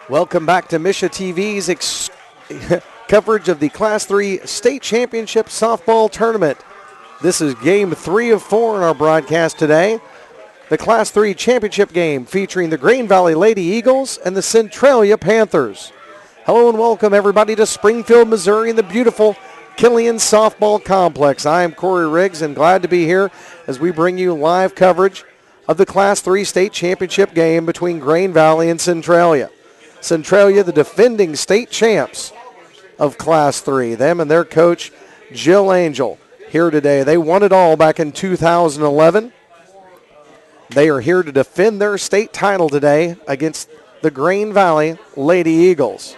Welcome back to MSHSAA TV's coverage of the Class 3 State Championship Softball Tournament. This is Game 3 of 4 in our broadcast today. The Class 3 Championship game featuring the Green Valley Lady Eagles and the Centralia Panthers. Hello and welcome everybody to Springfield, Missouri in the beautiful Killian Softball Complex. I am Corey Riggs and glad to be here as we bring you live coverage of the Class 3 State Championship game between Green Valley and Centralia. Centralia, the defending state champs of Class 3. Them and their coach, Jill Angel, here today. They won it all back in 2011. They are here to defend their state title today against the Green Valley Lady Eagles.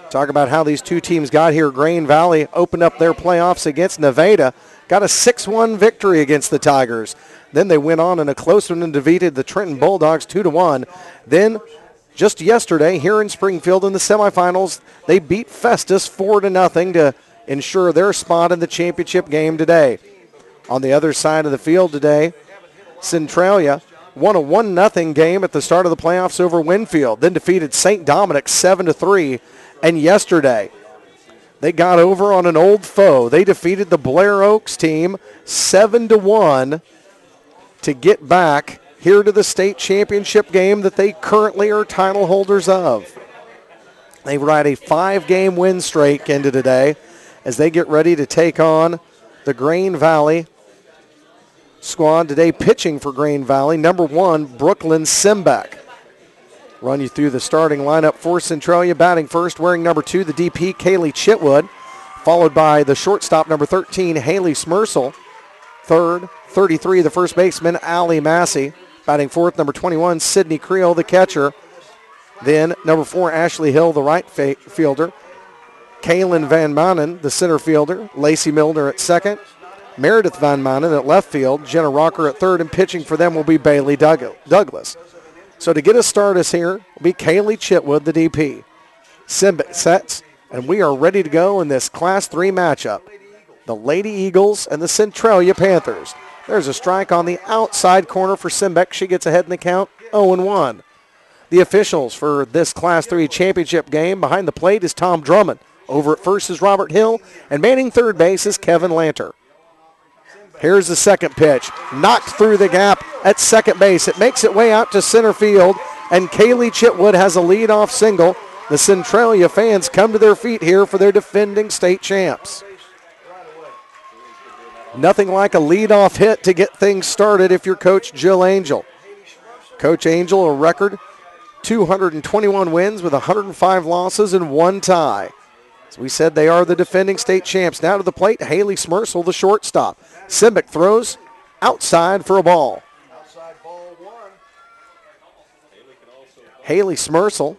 Talk about how these two teams got here. Green Valley opened up their playoffs against Nevada, got a 6-1 victory against the Tigers. Then they went on in a close one and defeated the Trenton Bulldogs 2-1. Then just yesterday, here in Springfield in the semifinals, they beat Festus 4-0 to ensure their spot in the championship game today. On the other side of the field today, Centralia won a 1-0 game at the start of the playoffs over Winfield, then defeated St. Dominic 7-3. And yesterday, they got over on an old foe. They defeated the Blair Oaks team 7-1 to get back here to the state championship game that they currently are title holders of. They ride a 5-game win streak into today as they get ready to take on the Green Valley squad today. Pitching for Green Valley, number 1, Brooklyn Simbeck. Run you through the starting lineup for Centralia. Batting first, wearing number 2, the DP, Kaylee Chitwood, followed by the shortstop, number 13, Haley Smersel. Third, 33, the first baseman, Allie Massey. Batting fourth, number 21, Sydney Creel, the catcher. Then number 4, Ashley Hill, the right fielder. Kaylin Van Manen, the center fielder. Lacey Milner at second. Meredith Van Manen at left field. Jenna Rocker at third, and pitching for them will be Bailey Douglas. So to get us started here will be Kaylee Chitwood, the DP. Simbeck sets, and we are ready to go in this Class 3 matchup. The Lady Eagles and the Centralia Panthers. There's a strike on the outside corner for Simbeck. She gets ahead in the count, 0-1. The officials for this Class 3 championship game, behind the plate is Tom Drummond. Over at first is Robert Hill, and manning third base is Kevin Lanter. Here's the second pitch. Knocked through the gap at second base. It makes its way out to center field, and Kaylee Chitwood has a leadoff single. The Centralia fans come to their feet here for their defending state champs. Nothing like a leadoff hit to get things started if you're Coach Jill Angel. Coach Angel, a record 221 wins with 105 losses and 1 tie. As we said, they are the defending state champs. Now to the plate, Haley Smersel, the shortstop. Simbeck throws outside for a ball. Haley Smersel.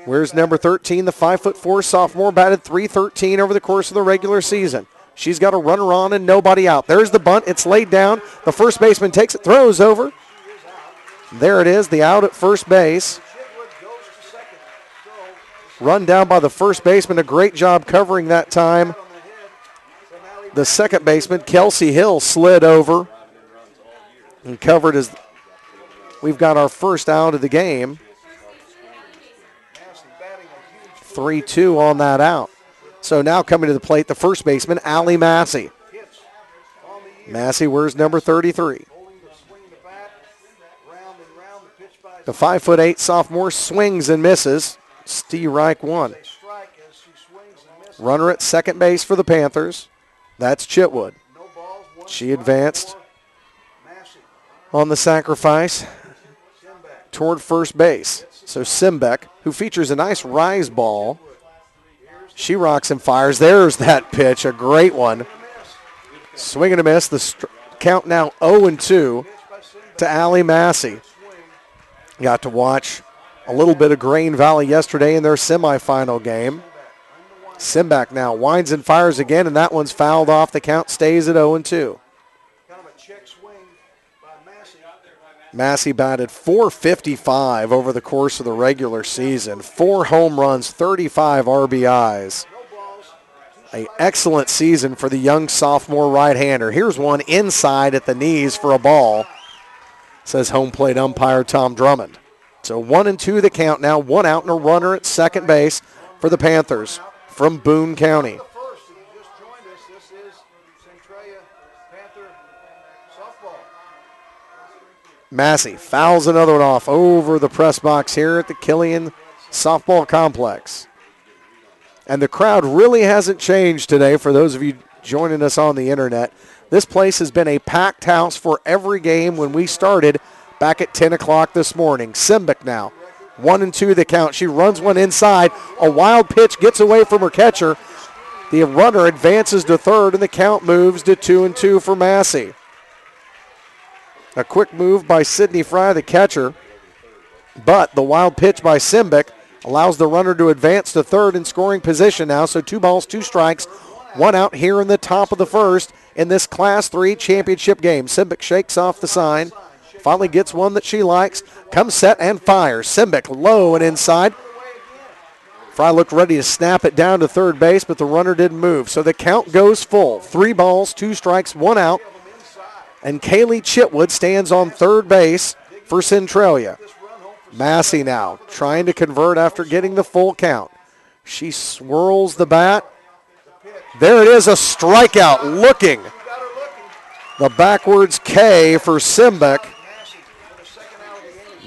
Where's number 13, the 5'4" sophomore, batted .313 over the course of the regular season. She's got a runner on and nobody out. There's the bunt. It's laid down. The first baseman takes it, throws over. There it is, the out at first base. Run down by the first baseman. A great job covering that time. The second baseman, Kelsey Hill, slid over and covered as we've got our first out of the game. 3-2 on that out. So now coming to the plate, the first baseman, Allie Massey. Massey wears number 33. The 5'8" sophomore swings and misses. Strike one. Runner at second base for the Panthers. That's Chitwood. She advanced on the sacrifice toward first base. So Simbeck, who features a nice rise ball, she rocks and fires. There's that pitch, a great one. Swing and a miss. The count now 0-2 to Allie Massey. Got to watch a little bit of Green Valley yesterday in their semifinal game. Simbeck now winds and fires again, and that one's fouled off. The count stays at 0-2. Massey batted .455 over the course of the regular season. 4 home runs, 35 RBIs. An excellent season for the young sophomore right-hander. Here's one inside at the knees for a ball, says home plate umpire Tom Drummond. So 1-2 the count now, one out and a runner at second base for the Panthers from Boone County. This is Centralia Panther softball. Massey fouls another one off over the press box here at the Killian Softball Complex. And the crowd really hasn't changed today for those of you joining us on the internet. This place has been a packed house for every game when we started back at 10 o'clock this morning. Simbic now, 1-2 the count. She runs one inside. A wild pitch gets away from her catcher. The runner advances to third, and the count moves to 2-2 for Massey. A quick move by Sydney Fry, the catcher, but the wild pitch by Simbic allows the runner to advance to third in scoring position now. So 2 balls, 2 strikes, 1 out here in the top of the first in this Class 3 championship game. Simbic shakes off the sign, finally gets one that she likes, comes set and fires. Simbic low and inside. Fry looked ready to snap it down to third base, but the runner didn't move. So the count goes full. 3 balls, 2 strikes, 1 out. And Kaylee Chitwood stands on third base for Centralia. Massey now trying to convert after getting the full count. She swirls the bat. There it is, a strikeout looking. The backwards K for Simbic.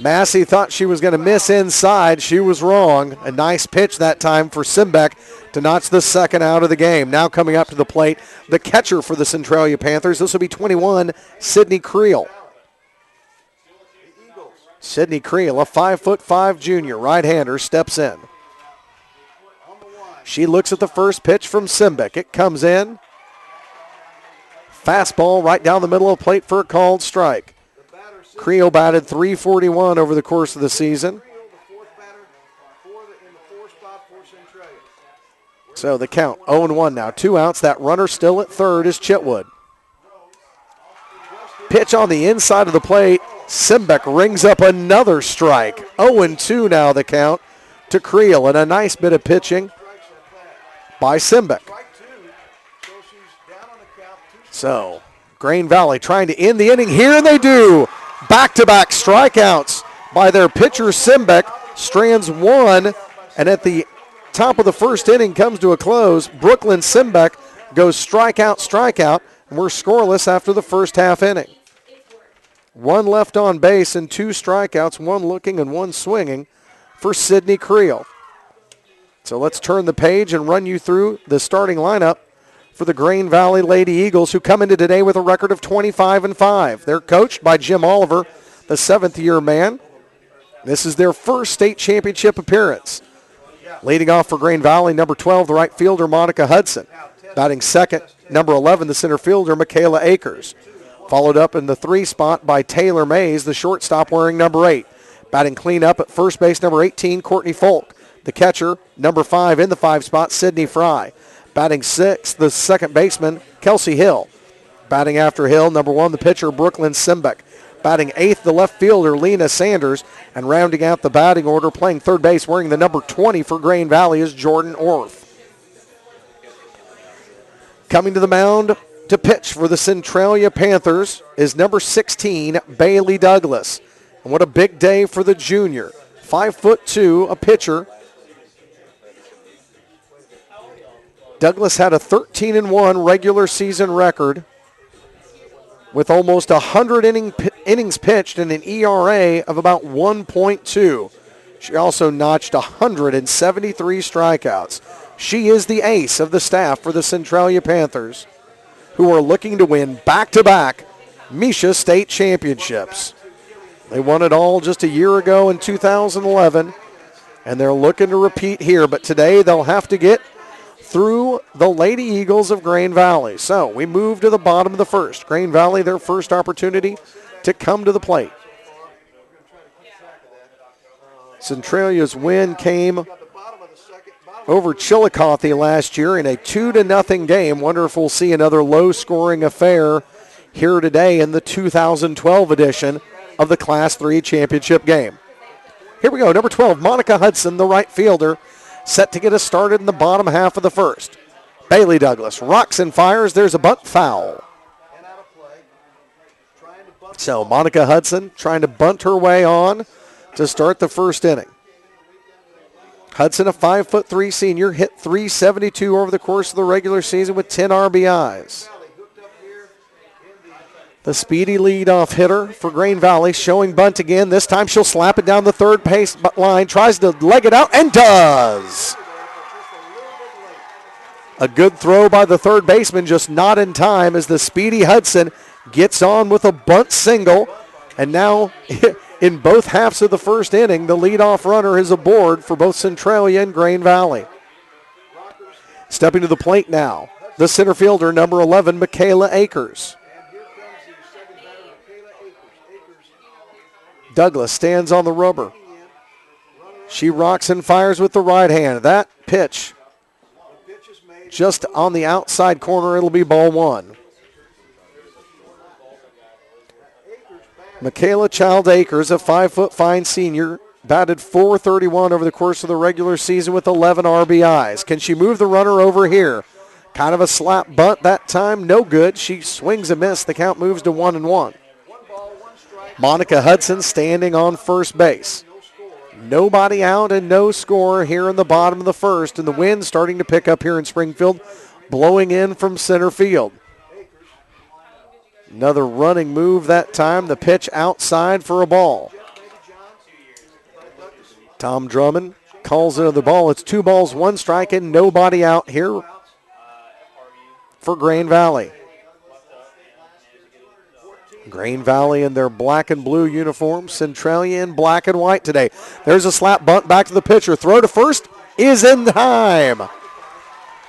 Massey thought she was going to miss inside. She was wrong. A nice pitch that time for Simbic to notch the second out of the game. Now coming up to the plate, the catcher for the Centralia Panthers. This will be 21, Sydney Creel. Sydney Creel, a 5'5" junior right-hander, steps in. She looks at the first pitch from Simbic. It comes in. Fastball right down the middle of the plate for a called strike. Creel batted .341 over the course of the season. So the count 0-1 now. 2 outs. That runner still at third is Chitwood. Pitch on the inside of the plate. Simbic rings up another strike. 0-2 now the count to Creel, and a nice bit of pitching by Simbic. So Grain Valley trying to end the inning here, and they do. Back-to-back strikeouts by their pitcher Simbic. Strands one, and at the top of the first inning comes to a close. Brooklyn Simbic goes strikeout, and we're scoreless after the first half inning. 1 left on base and 2 strikeouts, 1 looking and 1 swinging for Sydney Creel. So let's turn the page and run you through the starting lineup for the Grain Valley Lady Eagles, who come into today with a record of 25-5. They're coached by Jim Oliver, the 7th-year man. This is their first state championship appearance. Leading off for Grain Valley, number 12, the right fielder, Monica Hudson. Batting second, number 11, the center fielder, Michaela Akers. Followed up in the 3 spot by Taylor Mays, the shortstop wearing number 8. Batting cleanup at first base, number 18, Courtney Folk. The catcher, number 5 in the 5 spot, Sydney Fry. Batting 6th, the second baseman, Kelsey Hill. Batting after Hill, number 1, the pitcher, Brooklyn Simbic. Batting 8th, the left fielder, Lena Sanders. And rounding out the batting order, playing third base, wearing the number 20 for Grain Valley, is Jordan Orth. Coming to the mound to pitch for the Centralia Panthers is number 16, Bailey Douglas. And what a big day for the junior. 5'2", a pitcher. Douglas had a 13-1 regular season record with almost 100 innings pitched and an ERA of about 1.2. She also notched 173 strikeouts. She is the ace of the staff for the Centralia Panthers, who are looking to win back-to-back MSHSAA state championships. They won it all just a year ago in 2011, and they're looking to repeat here. But today they'll have to get through the Lady Eagles of Grain Valley. So we move to the bottom of the first. Grain Valley, their first opportunity to come to the plate. Centralia's win came over Chillicothe last year in a 2-0 game. Wonder if we'll see another low-scoring affair here today in the 2012 edition of the Class 3 championship game. Here we go, number 12, Monica Hudson, the right fielder, set to get us started in the bottom half of the first. Bailey Douglas rocks and fires. There's a bunt foul. And out of play. Trying to bunt. So Monica Hudson trying to bunt her way on to start the first inning. Hudson, a 5'3" senior, hit .372 over the course of the regular season with 10 RBIs. The speedy leadoff hitter for Grain Valley, showing bunt again. This time she'll slap it down the third base line, tries to leg it out, and does. A good throw by the third baseman, just not in time as the speedy Hudson gets on with a bunt single. And now, in both halves of the first inning, the leadoff runner is aboard for both Centralia and Grain Valley. Stepping to the plate now, the center fielder, number 11, Michaela Akers. Douglas stands on the rubber. She rocks and fires with the right hand. That pitch just on the outside corner. It'll be ball one. Michaela Child Akers, a 5' fine senior, batted .431 over the course of the regular season with 11 RBIs. Can she move the runner over here? Kind of a slap bunt that time. No good. She swings a miss. The count moves to 1-1. Monica Hudson standing on first base. Nobody out and no score here in the bottom of the first, and the wind starting to pick up here in Springfield, blowing in from center field. Another running move that time, the pitch outside for a ball. Tom Drummond calls another ball. It's 2 balls, 1 strike, and nobody out here for Grain Valley. Grain Valley in their black and blue uniforms, Centralia in black and white today. There's a slap bunt back to the pitcher. Throw to first is in time.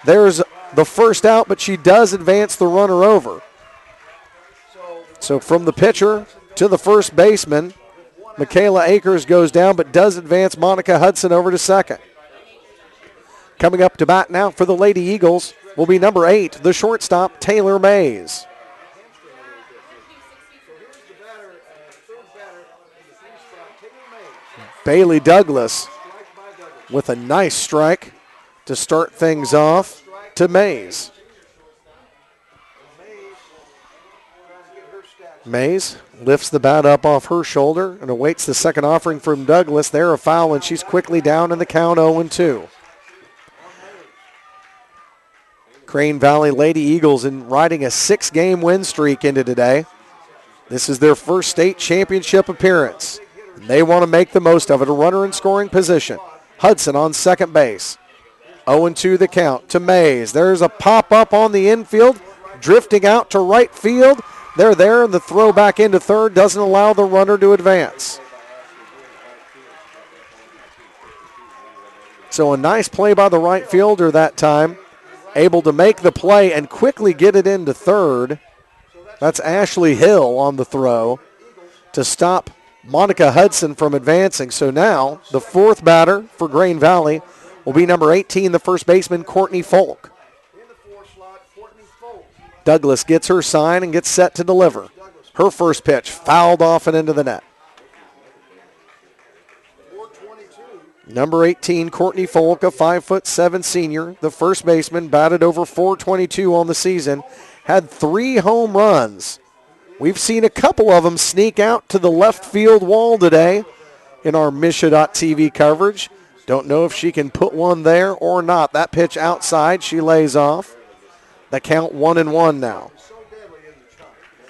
There's the first out, but she does advance the runner over. So from the pitcher to the first baseman, Michaela Akers goes down, but does advance Monica Hudson over to second. Coming up to bat now for the Lady Eagles will be number 8, the shortstop, Taylor Mays. Bailey Douglas with a nice strike to start things off to Mays. Mays lifts the bat up off her shoulder and awaits the second offering from Douglas. There a foul, and she's quickly down in the count 0-2. Grain Valley Lady Eagles riding a 6-game win streak into today. This is their first state championship appearance. They want to make the most of it. A runner in scoring position. Hudson on second base. 0-2 the count to Mays. There's a pop-up on the infield, drifting out to right field. They're there, and the throw back into third doesn't allow the runner to advance. So a nice play by the right fielder that time, able to make the play and quickly get it into third. That's Ashley Hill on the throw to stop Monica Hudson from advancing. So now the fourth batter for Grain Valley will be number 18, the first baseman, Courtney Folk. Douglas gets her sign and gets set to deliver. Her first pitch fouled off and into the net. Number 18, Courtney Folk, a 5'7" senior, the first baseman, batted over .422 on the season, had 3 home runs. We've seen a couple of them sneak out to the left field wall today in our MSHSAA.TV coverage. Don't know if she can put one there or not. That pitch outside, she lays off. The count 1-1 now.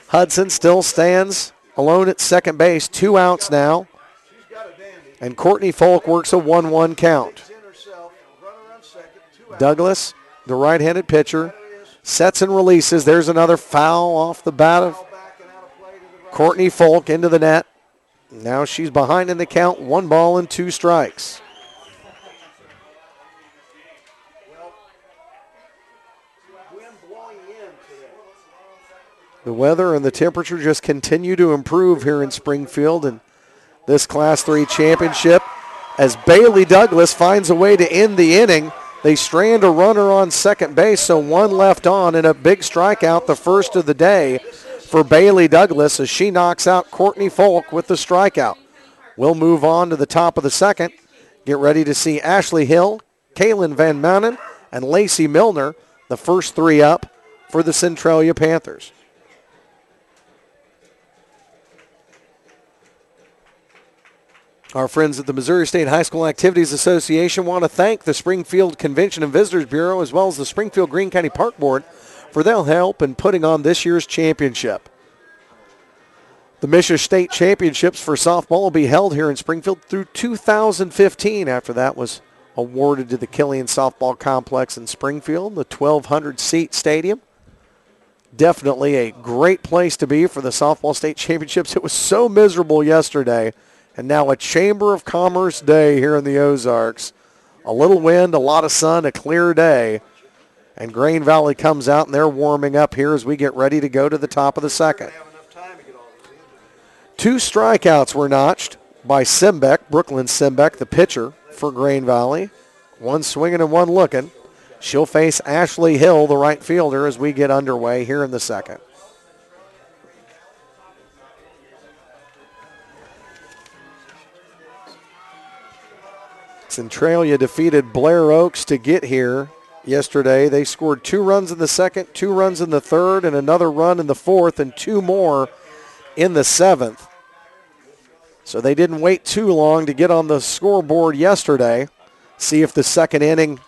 Hudson still stands alone at second base, 2 outs now. And Courtney Folk works a 1-1 count. Douglas, the right-handed pitcher, sets and releases. There's another foul off the bat of Courtney Folk into the net. Now she's behind in the count, 1 ball and 2 strikes. The weather and the temperature just continue to improve here in Springfield in this Class 3 championship as Bailey Douglas finds a way to end the inning. They strand a runner on second base, so 1 left on, and a big strikeout, the first of the day for Bailey Douglas as she knocks out Courtney Folk with the strikeout. We'll move on to the top of the second. Get ready to see Ashley Hill, Kaylin Van Manen, and Lacey Milner the first 3 up for the Centralia Panthers. Our friends at the Missouri State High School Activities Association want to thank the Springfield Convention and Visitors Bureau as well as the Springfield Greene County Park Board for their help in putting on this year's championship. The MSHSAA State Championships for softball will be held here in Springfield through 2015. After that was awarded to the Killian Softball Complex in Springfield, the 1,200-seat stadium. Definitely a great place to be for the softball state championships. It was so miserable yesterday, and now a Chamber of Commerce day here in the Ozarks. A little wind, a lot of sun, a clear day. And Grain Valley comes out, and they're warming up here as we get ready to go to the top of the second. 2 strikeouts were notched by Simbeck, Brooklyn Simbeck, the pitcher for Grain Valley. 1 swinging and 1 looking. She'll face Ashley Hill, the right fielder, as we get underway here in the second. Centralia defeated Blair Oaks to get here yesterday. They scored 2 runs in the second, 2 runs in the third, and another run in the fourth, and 2 more in the seventh. So they didn't wait too long to get on the scoreboard yesterday. See if the second inning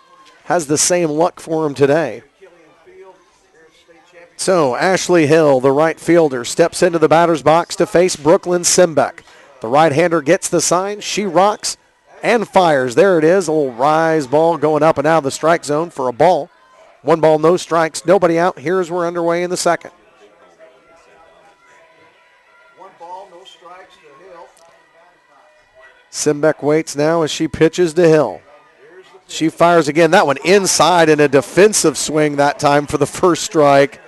has the same luck for them today. So Ashley Hill, the right fielder, steps into the batter's box to face Brooklyn Simbeck. The right-hander gets the sign. She rocks and fires. There it is, a little rise ball going up and out of the strike zone for a ball. 1 ball, no strikes, nobody out. Here's we're underway in the second. 1 ball, no strikes to Hill. Simbeck waits now as she pitches to Hill. She fires again. That one inside in a defensive swing that time for the first strike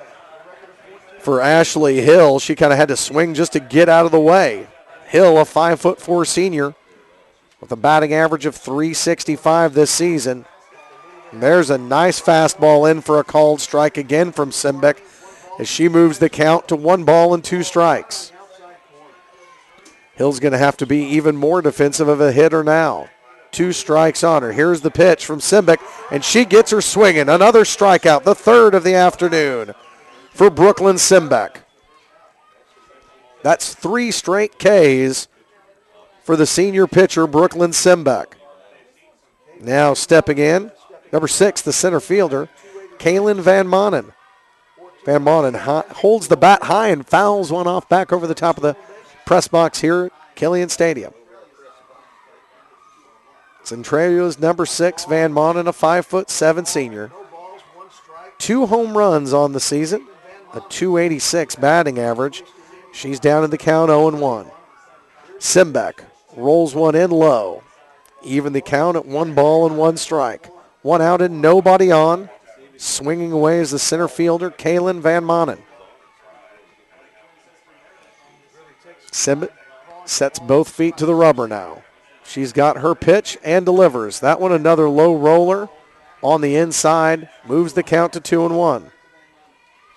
for Ashley Hill. She kind of had to swing just to get out of the way. Hill, a 5'4" senior with a batting average of .365 this season. And there's a nice fastball in for a called strike again from Simbeck as she moves the count to 1 ball and 2 strikes. Hill's going to have to be even more defensive of a hitter now. 2 strikes on her. Here's the pitch from Simbeck, and she gets her swinging. Another strikeout, the 3rd of the afternoon for Brooklyn Simbeck. That's 3 straight Ks for the senior pitcher, Brooklyn Simbeck. Now stepping in, number 6, the center fielder, Kaylin Van Manen. Van Manen holds the bat high and fouls one off back over the top of the press box here at Killian Stadium. Centralia's number 6, Van Manen, a 5'7" senior. 2 home runs on the season, a .286 batting average. She's down in the count 0-1. Simbeck rolls one in low. Even the count at 1 ball and 1 strike. 1 out and nobody on. Swinging away is the center fielder, Kaylin Van Manen. Simbeck sets both feet to the rubber now. She's got her pitch and delivers. That one another low roller on the inside. Moves the count to 2-1.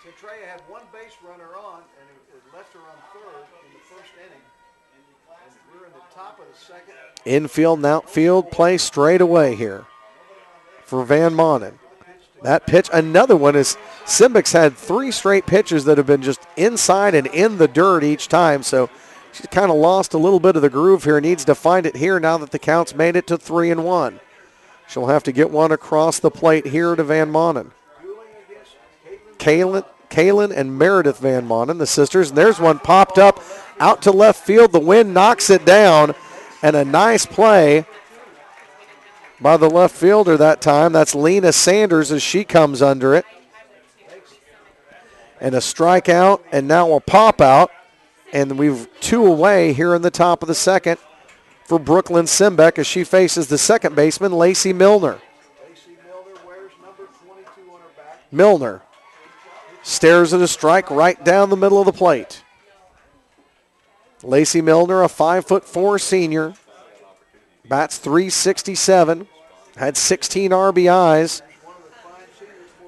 Centralia had 1 base runner on, and it left her on 3rd in the 1st inning. And we're in the top of the second. Infield and outfield play straight away here for Van Manen. That pitch, another one is Simbeck's had 3 straight pitches that have been just inside and in the dirt each time. So she's kind of lost a little bit of the groove here. Needs to find it here now that the count's made it to 3-1. She'll have to get one across the plate here to Van Manen. Kaylin and Meredith Van Manen, the sisters. And there's one popped up out to left field. The wind knocks it down. And a nice play by the left fielder that time. That's Lena Sanders as she comes under it. And a strikeout and now a pop out. And we've 2 away here in the top of the second for Brooklyn Simbeck as she faces the second baseman, Lacey Milner. Lacey Milner wears number 22 on her back. Milner stares at a strike right down the middle of the plate. Lacey Milner, a 5'4" senior, bats .367, had 16 RBIs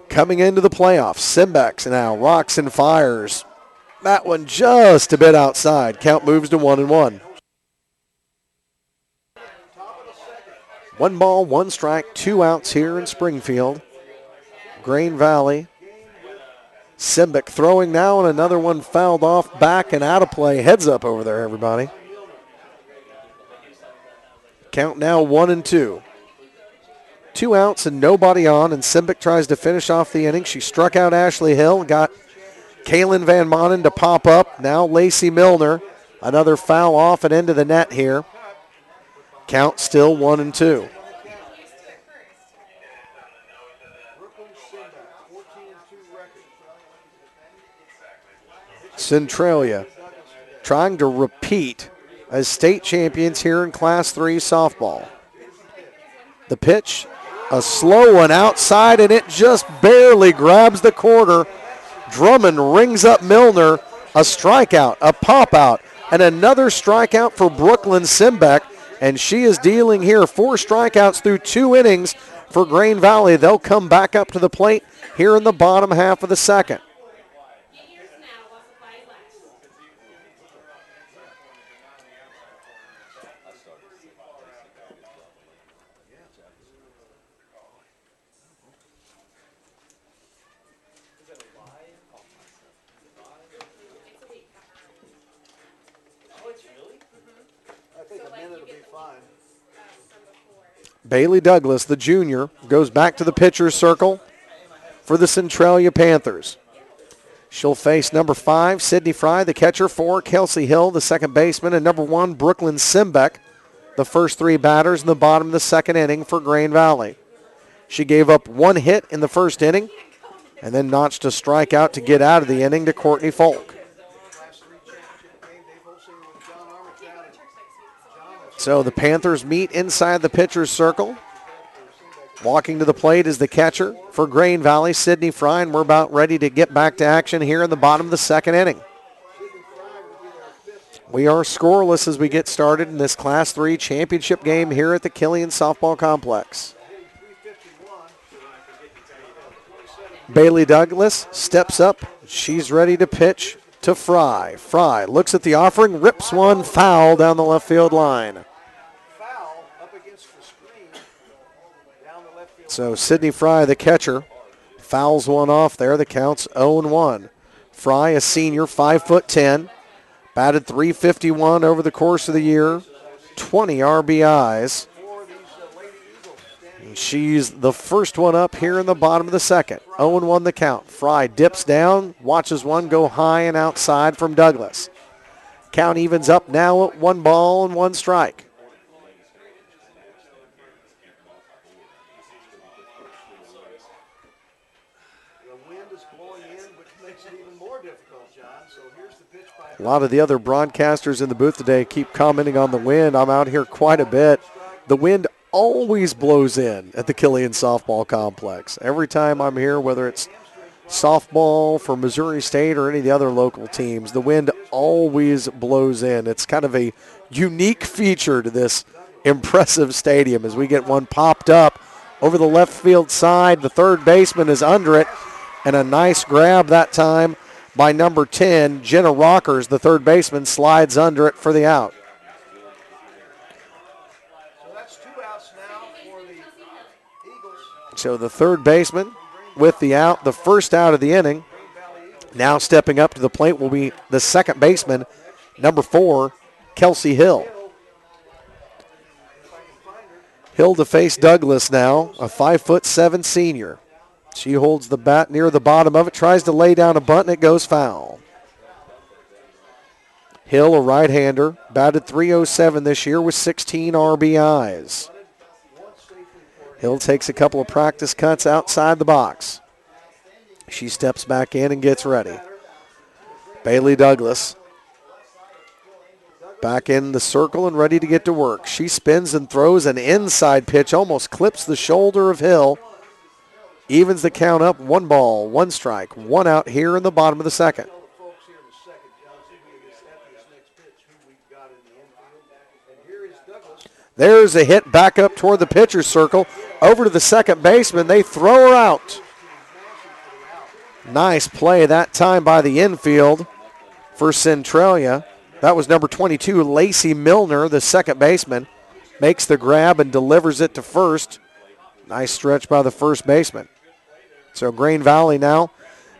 coming into the playoffs. Simbeck now rocks and fires. That one just a bit outside. Count moves to 1-1. 1 ball, 1 strike, 2 outs here in Springfield. Grain Valley. Simbic throwing now, and another one fouled off, back and out of play. Heads up over there, everybody. Count now 1-2. 2 outs and nobody on, and Simbic tries to finish off the inning. She struck out Ashley Hill, got Kaylin Van Manen to pop up. Now Lacey Milner. Another foul off and into the net here. Count still 1-2. Centralia trying to repeat as state champions here in Class 3 softball. The pitch, a slow one outside, and it just barely grabs the corner. Drummond rings up Milner. A strikeout, a pop-out, and another strikeout for Brooklyn Simbeck, and she is dealing here 4 strikeouts through 2 innings for Grain Valley. They'll come back up to the plate here in the bottom half of the second. Bailey Douglas, the junior, goes back to the pitcher's circle for the Centralia Panthers. She'll face number 5, Sydney Fry, the catcher, 4, Kelsey Hill, the second baseman, and number 1, Brooklyn Simbeck, the first 3 batters in the bottom of the second inning for Grain Valley. She gave up 1 hit in the first inning and then notched a strikeout to get out of the inning to Courtney Folk. So the Panthers meet inside the pitcher's circle. Walking to the plate is the catcher for Grain Valley, Sydney Fry, and we're about ready to get back to action here in the bottom of the second inning. We are scoreless as we get started in this Class 3 championship game here at the Killian Softball Complex. Bailey Douglas steps up. She's ready to pitch to Fry. Fry looks at the offering, rips one foul down the left field line. So Sydney Fry, the catcher, fouls one off there. The count's 0-1. Fry, a senior, 5'10", batted .351 over the course of the year, 20 RBIs. And she's the first one up here in the bottom of the second. 0-1 the count. Fry dips down, watches one go high and outside from Douglas. Count evens up now at 1 ball and 1 strike. A lot of the other broadcasters in the booth today keep commenting on the wind. I'm out here quite a bit. The wind always blows in at the Killian Softball Complex. Every time I'm here, whether it's softball for Missouri State or any of the other local teams, the wind always blows in. It's kind of a unique feature to this impressive stadium as we get one popped up over the left field side. The third baseman is under it, and a nice grab that time by number 10, Jenna Rockers, the third baseman, slides under it for the out. So that's 2 outs now for the Eagles. So the third baseman with the out, the first out of the inning. Now stepping up to the plate will be the second baseman, number 4, Kelsey Hill. Hill to face Douglas now, a 5'7" senior. She holds the bat near the bottom of it, tries to lay down a bunt, and it goes foul. Hill, a right-hander, batted .307 this year with 16 RBIs. Hill takes a couple of practice cuts outside the box. She steps back in and gets ready. Bailey Douglas back in the circle and ready to get to work. She spins and throws an inside pitch, almost clips the shoulder of Hill. Evens the count up, 1 ball, 1 strike, 1 out here in the bottom of the second. There's a hit back up toward the pitcher's circle, over to the second baseman. They throw her out. Nice play that time by the infield for Centralia. That was number 22, Lacey Milner, the second baseman. Makes the grab and delivers it to first. Nice stretch by the first baseman. So Grain Valley now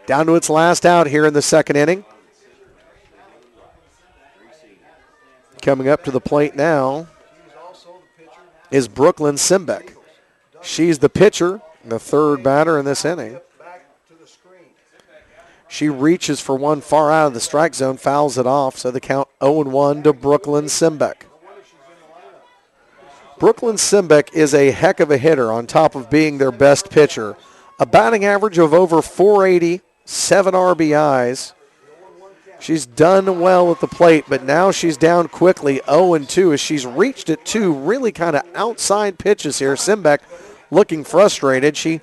down to its last out here in the second inning. Coming up to the plate now is Brooklyn Simbeck. She's the pitcher, the third batter in this inning. She reaches for one far out of the strike zone, fouls it off, so the count 0-1 to Brooklyn Simbeck. Brooklyn Simbeck is a heck of a hitter on top of being their best pitcher. A batting average of over 480, 7 RBIs. She's done well at the plate, but now she's down quickly 0-2 as she's reached at two really kind of outside pitches here. Simbeck looking frustrated. She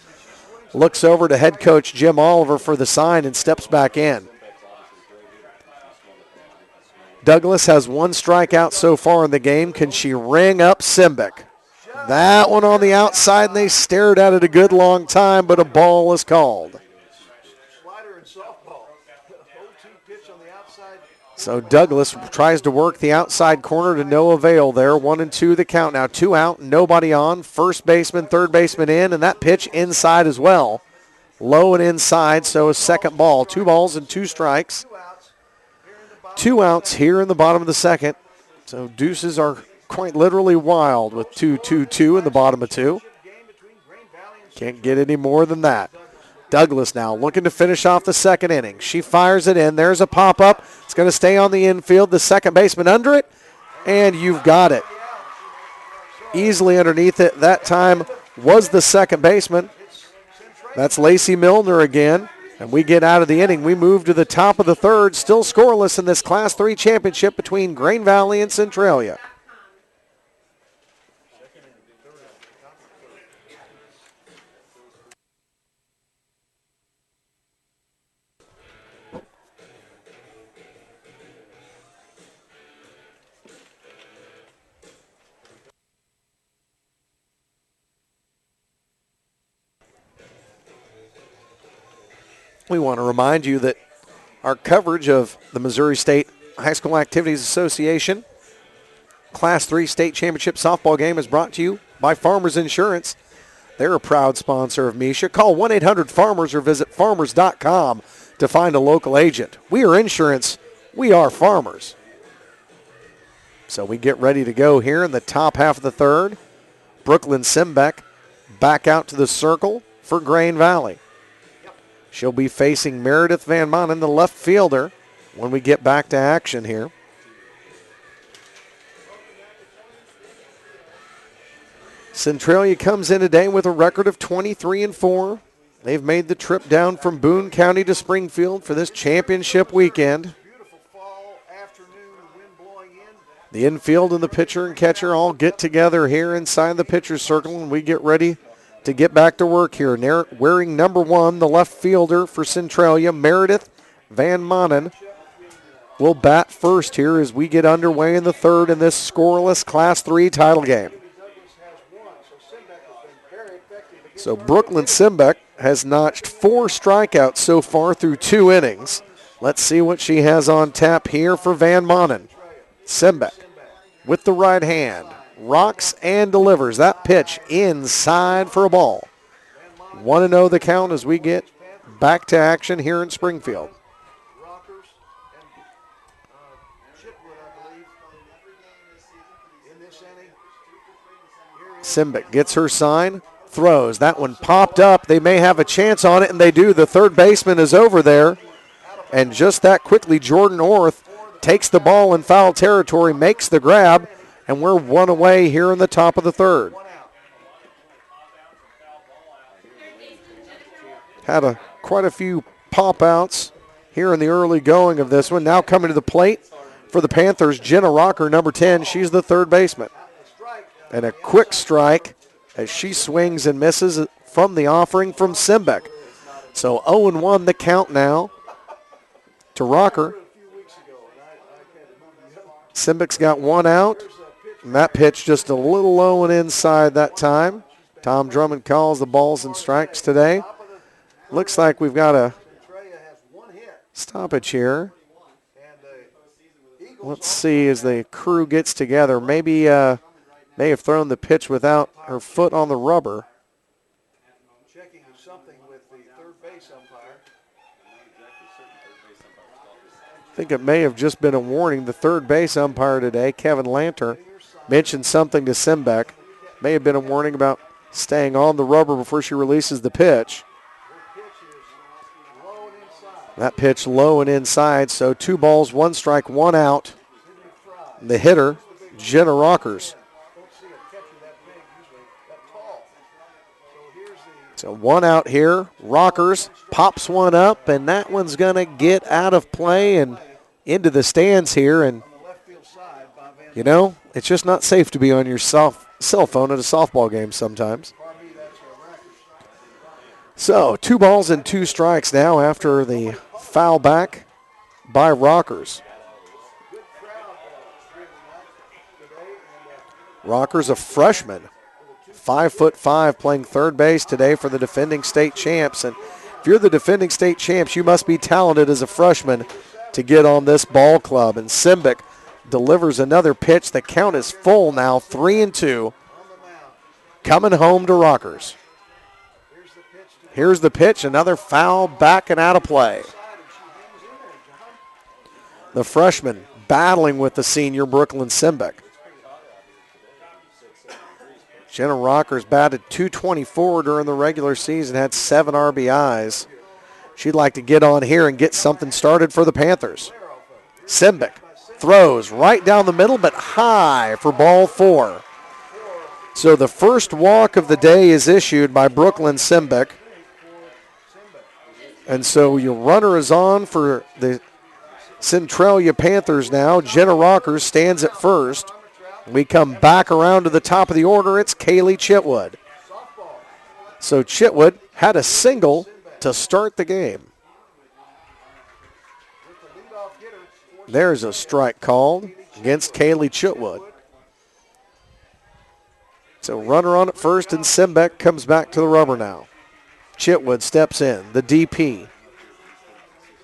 looks over to head coach Jim Oliver for the sign and steps back in. Douglas has one strikeout so far in the game. Can she ring up Simbeck? That one on the outside, and they stared at it a good long time, but a ball is called. So Douglas tries to work the outside corner to no avail there. 1-2 the count now. 2 out, nobody on. First baseman, third baseman in, and that pitch inside as well. Low and inside, so a second ball. 2 balls and 2 strikes. 2 outs here in the bottom of the second. So deuces are quite literally wild with 2-2-2 in the bottom of 2. Can't get any more than that. Douglas now looking to finish off the second inning. She fires it in. There's a pop-up. It's going to stay on the infield. The second baseman under it, and you've got it. Easily underneath it. That time was the second baseman. That's Lacey Milner again. And we get out of the inning. We move to the top of the third. Still scoreless in this Class 3 championship between Grain Valley and Centralia. We want to remind you that our coverage of the Missouri State High School Activities Association Class 3 State Championship softball game is brought to you by Farmers Insurance. They're a proud sponsor of Misha. Call 1-800-FARMERS or visit farmers.com to find a local agent. We are insurance. We are farmers. So we get ready to go here in the top half of the third. Brooklyn Simbeck back out to the circle for Grain Valley. She'll be facing Meredith Van Manen, the left fielder, when we get back to action here. Centralia comes in today with a record of 23-4. They've made the trip down from Boone County to Springfield for this championship weekend. The infield and the pitcher and catcher all get together here inside the pitcher's circle, and we get ready to get back to work here. Wearing number 1, the left fielder for Centralia, Meredith Van Manen, will bat first here as we get underway in the third in this scoreless Class 3 title game. So Brooklyn Simbeck has notched 4 strikeouts so far through 2 innings. Let's see what she has on tap here for Van Manen. Simbeck with the right hand. Rocks and delivers that pitch inside for a ball. 1-0 the count as we get back to action here in Springfield. Simbeck gets her sign, throws. That one popped up. They may have a chance on it, and they do. The third baseman is over there. And just that quickly, Jordan Orth takes the ball in foul territory, makes the grab, and we're 1 away here in the top of the third. Had quite a few pop-outs here in the early going of this one. Now coming to the plate for the Panthers, Jenna Rocker, number 10. She's the third baseman. And a quick strike as she swings and misses from the offering from Simbeck. So 0-1 the count now to Rocker. Simbeck's got 1 out. And that pitch just a little low and inside that time. Tom Drummond calls the balls and strikes today. Looks like we've got a stoppage here. Let's see as the crew gets together. Maybe may have thrown the pitch without her foot on the rubber. I think it may have just been a warning. The third base umpire today, Kevin Lanter, mentioned something to Simbeck. May have been a warning about staying on the rubber before she releases the pitch. That pitch low and inside, so 2 balls, 1 strike, 1 out. The hitter, Jenna Rockers. So 1 out here. Rockers pops one up, and that one's going to get out of play and into the stands here. And, you know, it's just not safe to be on your cell phone at a softball game sometimes. So 2 balls and 2 strikes now after the foul back by Rockers. Rockers, a freshman, 5'5", playing third base today for the defending state champs. And if you're the defending state champs, you must be talented as a freshman to get on this ball club. And Simbeck delivers another pitch. The count is full now, 3-2. Coming home to Rockers. Here's the pitch, another foul back and out of play. The freshman battling with the senior, Brooklyn Simbeck. Jenna Rockers batted .224 during the regular season, had 7 RBIs. She'd like to get on here and get something started for the Panthers. Simbeck throws right down the middle, but high for ball 4. So the first walk of the day is issued by Brooklyn Simbeck. And so your runner is on for the Centralia Panthers now. Jenna Rockers stands at first. We come back around to the top of the order. It's Kaylee Chitwood. So Chitwood had a single to start the game. There's a strike called against Kaylee Chitwood. So runner on at first, and Simbeck comes back to the rubber now. Chitwood steps in, the DP.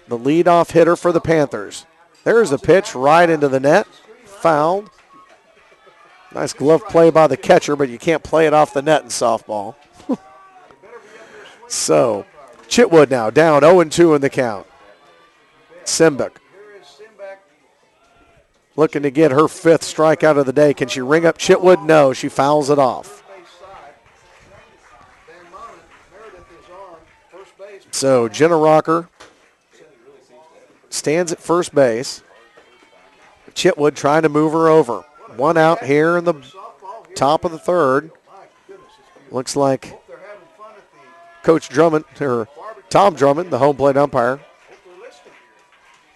The leadoff hitter for the Panthers. There's a pitch right into the net. Fouled. Nice glove play by the catcher, but you can't play it off the net in softball. So, Chitwood now down 0-2 in the count. Simbeck looking to get her 5th strikeout of the day. Can she ring up Chitwood? No, she fouls it off. So Jenna Rocker stands at first base. Chitwood trying to move her over. 1 out here in the top of the third. Looks like Coach Drummond, or Tom Drummond, the home plate umpire,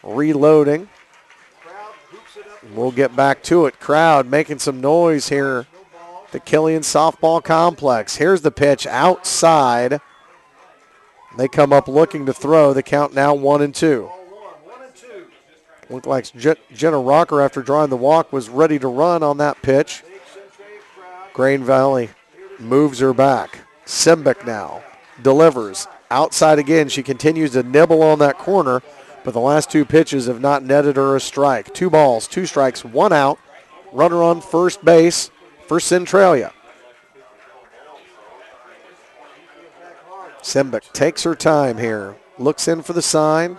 reloading. We'll get back to it. Crowd making some noise here at the Killian softball complex. Here's the pitch outside. They come up looking to throw. The count now 1-2. Looked like Jenna Rocker, after drawing the walk, was ready to run on that pitch. Grain Valley moves her back. Simbeck now delivers. Outside again. She continues to nibble on that corner, but the last 2 pitches have not netted her a strike. 2 balls, 2 strikes, 1 out. Runner on first base for Centralia. Simbeck takes her time here. Looks in for the sign.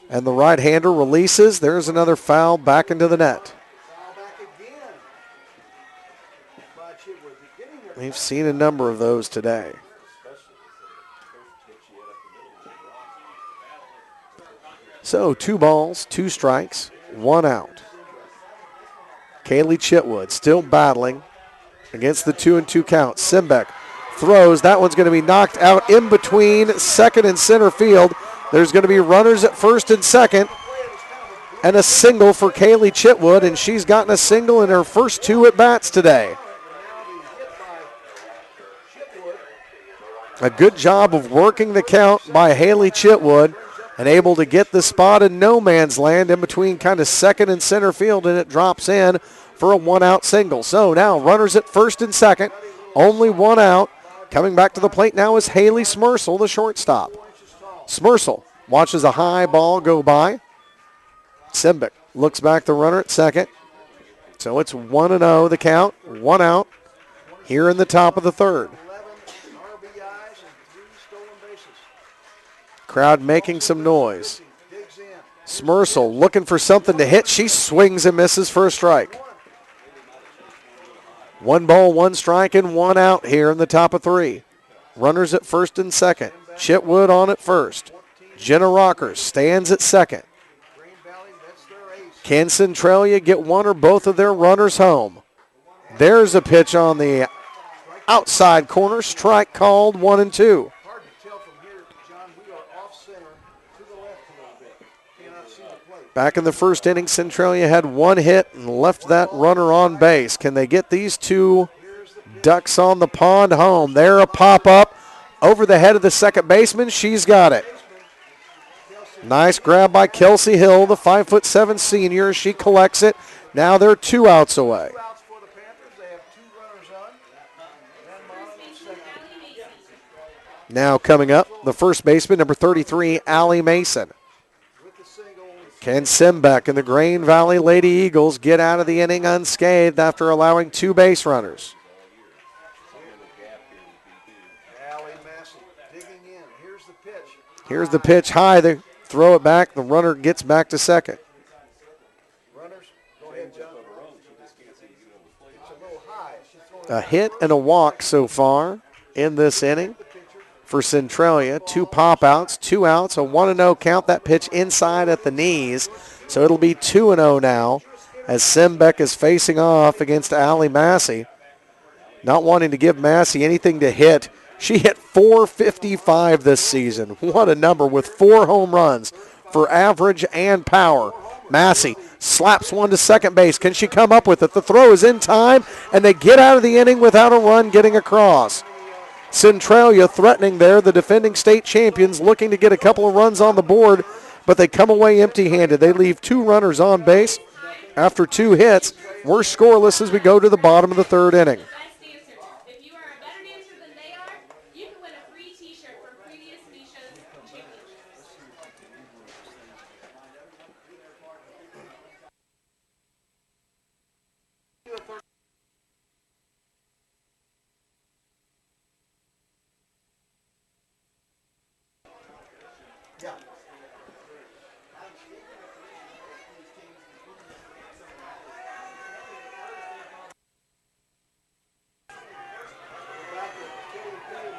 And the right-hander releases. There's another foul back into the net. We've seen a number of those today. So 2 balls, 2 strikes, 1 out. Kaylee Chitwood still battling against the 2-2 count. Simbeck throws. That one's going to be knocked out in between second and center field. There's going to be runners at first and second, and a single for Kaylee Chitwood, and she's gotten a single in her first 2 at-bats today. A good job of working the count by Haley Chitwood, and able to get the spot in no man's land in between kind of second and center field, and it drops in for a 1-out single. So now runners at first and second, only 1 out. Coming back to the plate now is Haley Smersel, the shortstop. Smersel watches a high ball go by. Simbeck looks back the runner at second. So it's 1-0 the count, 1 out here in the top of the third. Crowd making some noise. Smersel looking for something to hit. She swings and misses for a strike. 1 ball, 1 strike, and 1 out here in the top of 3. Runners at first and second. Chitwood on at first. Jenna Rockers stands at second. Can Centralia get one or both of their runners home? There's a pitch on the outside corner. Strike called, 1 and 2. Hard to tell from here, John. We are off center to the left a little bit. Cannot see the plate. Back in the first inning, Centralia had 1 hit and left that runner on base. Can they get these 2 ducks on the pond home? There a pop-up over the head of the second baseman. She's got it. Nice grab by Kelsey Hill, the 5'7" senior. She collects it. Now they're 2 outs away. 2 outs for the Panthers. They have 2 runners on. Van Mono in second. Now coming up, the first baseman, number 33, Allie Mason. With the single. Can Simbeck and the Grain Valley Lady Eagles get out of the inning unscathed after allowing 2 base runners? Allie Massey digging in. Here's the pitch. Here's the pitch high. They throw it back. The runner gets back to second. Runners, go ahead, John. It's a little high. She's throwing A hit and a walk so far in this inning for Centralia. 2 pop-outs, 2 outs, a 1-0 count. That pitch inside at the knees. So it'll be 2-0 now as Simbeck is facing off against Allie Massey. Not wanting to give Massey anything to hit. She hit .455 this season. What a number with 4 home runs for average and power. Massey slaps one to second base. Can she come up with it? The throw is in time, and they get out of the inning without a run getting across. Centralia threatening there, the defending state champions, looking to get a couple of runs on the board, but they come away empty-handed. They leave 2 runners on base after 2 hits. We're scoreless as we go to the bottom of the 3rd inning.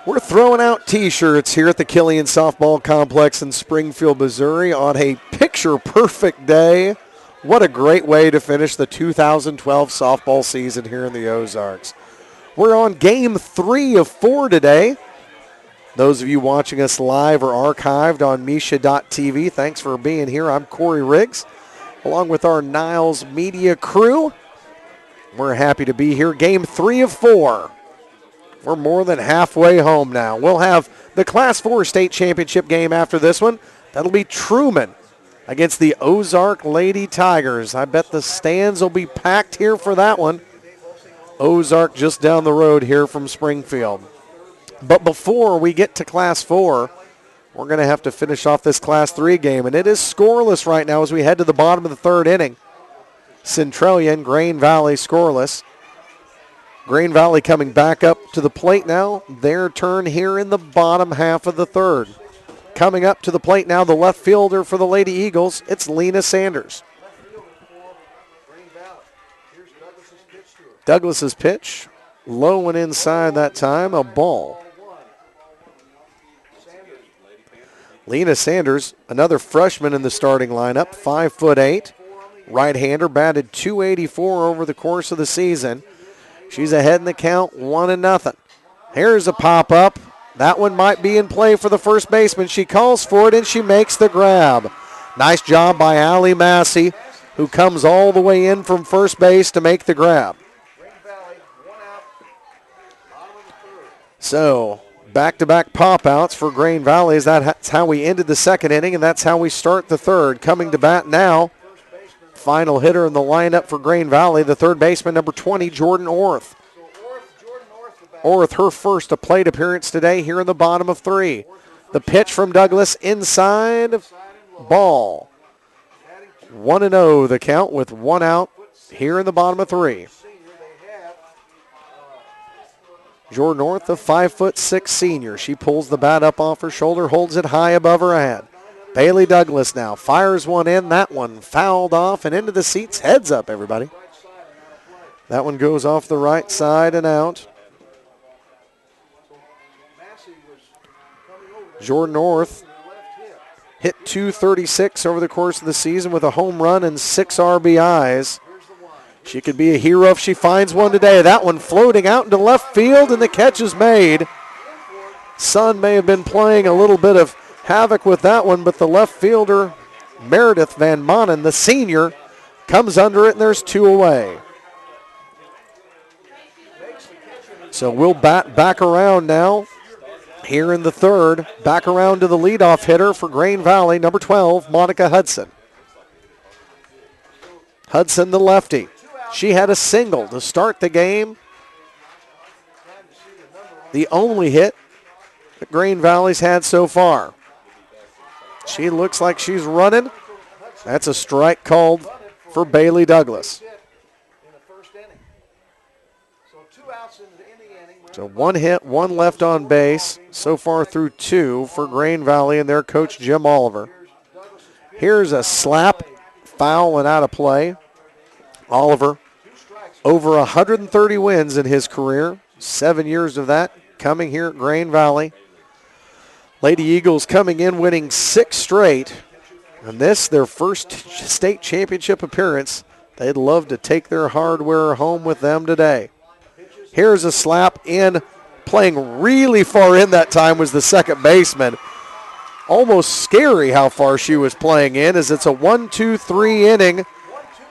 We're throwing out T-shirts here at the Killian Softball Complex in Springfield, Missouri on a picture-perfect day. What a great way to finish the 2012 softball season here in the Ozarks. We're on Game 3 of 4 today. Those of you watching us live or archived on MSHSAA.tv, thanks for being here. I'm Corey Riggs, along with our Niles Media crew. We're happy to be here. Game 3 of 4. We're more than halfway home now. We'll have the Class 4 state championship game after this one. That'll be Truman against the Ozark Lady Tigers. I bet the stands will be packed here for that one. Ozark just down the road here from Springfield. But before we get to Class 4, we're going to have to finish off this Class 3 game. And it is scoreless right now as we head to the bottom of the 3rd inning. Centralia and Grain Valley scoreless. Grain Valley coming back up to the plate now. Their turn here in the bottom half of the 3rd. Coming up to the plate now, the left fielder for the Lady Eagles, it's Lena Sanders. Douglas's pitch, low and inside that time, a ball. Lena Sanders, another freshman in the starting lineup, 5'8", right-hander, batted .284 over the course of the season. She's ahead in the count, 1-0. Here's a pop-up. That one might be in play for the first baseman. She calls for it, and she makes the grab. Nice job by Allie Massey, who comes all the way in from first base to make the grab. So, back-to-back pop-outs for Grain Valley. That's how we ended the 2nd inning, and that's how we start the 3rd. Coming to bat now, final hitter in the lineup for Grain Valley, the 3rd baseman, number 20, Jordan Orth. Orth, her first plate appearance today here in the bottom of 3. The pitch from Douglas inside, ball. 1-0 the count with 1 out here in the bottom of 3. Jordan Orth, the 5'6" senior. She pulls the bat up off her shoulder, holds it high above her head. Bailey Douglas now fires one in. That one fouled off and into the seats. Heads up, everybody. That one goes off the right side and out. Jordan North hit .236 over the course of the season with a home run and 6 RBIs. She could be a hero if she finds one today. That one floating out into left field, and the catch is made. Sun may have been playing a little bit of havoc with that one, but the left fielder, Meredith Van Manen, the senior, comes under it, and there's 2 away. So we'll bat back around now here in the third. Back around to the leadoff hitter for Grain Valley, number 12, Monica Hudson. Hudson, the lefty. She had a single to start the game. The only hit that Grain Valley's had so far. She looks like she's running. That's a strike called for Bailey Douglas. So 1 hit, 1 left on base so far through 2 for Grain Valley and their coach Jim Oliver. Here's a slap, foul and out of play. Oliver, over 130 wins in his career, 7 years of that coming here at Grain Valley. Lady Eagles coming in winning 6 straight, and this their first state championship appearance. They'd love to take their hardware home with them today. Here's a slap in, playing really far in that time was the second baseman. Almost scary how far she was playing in, as it's a 1-2-3 inning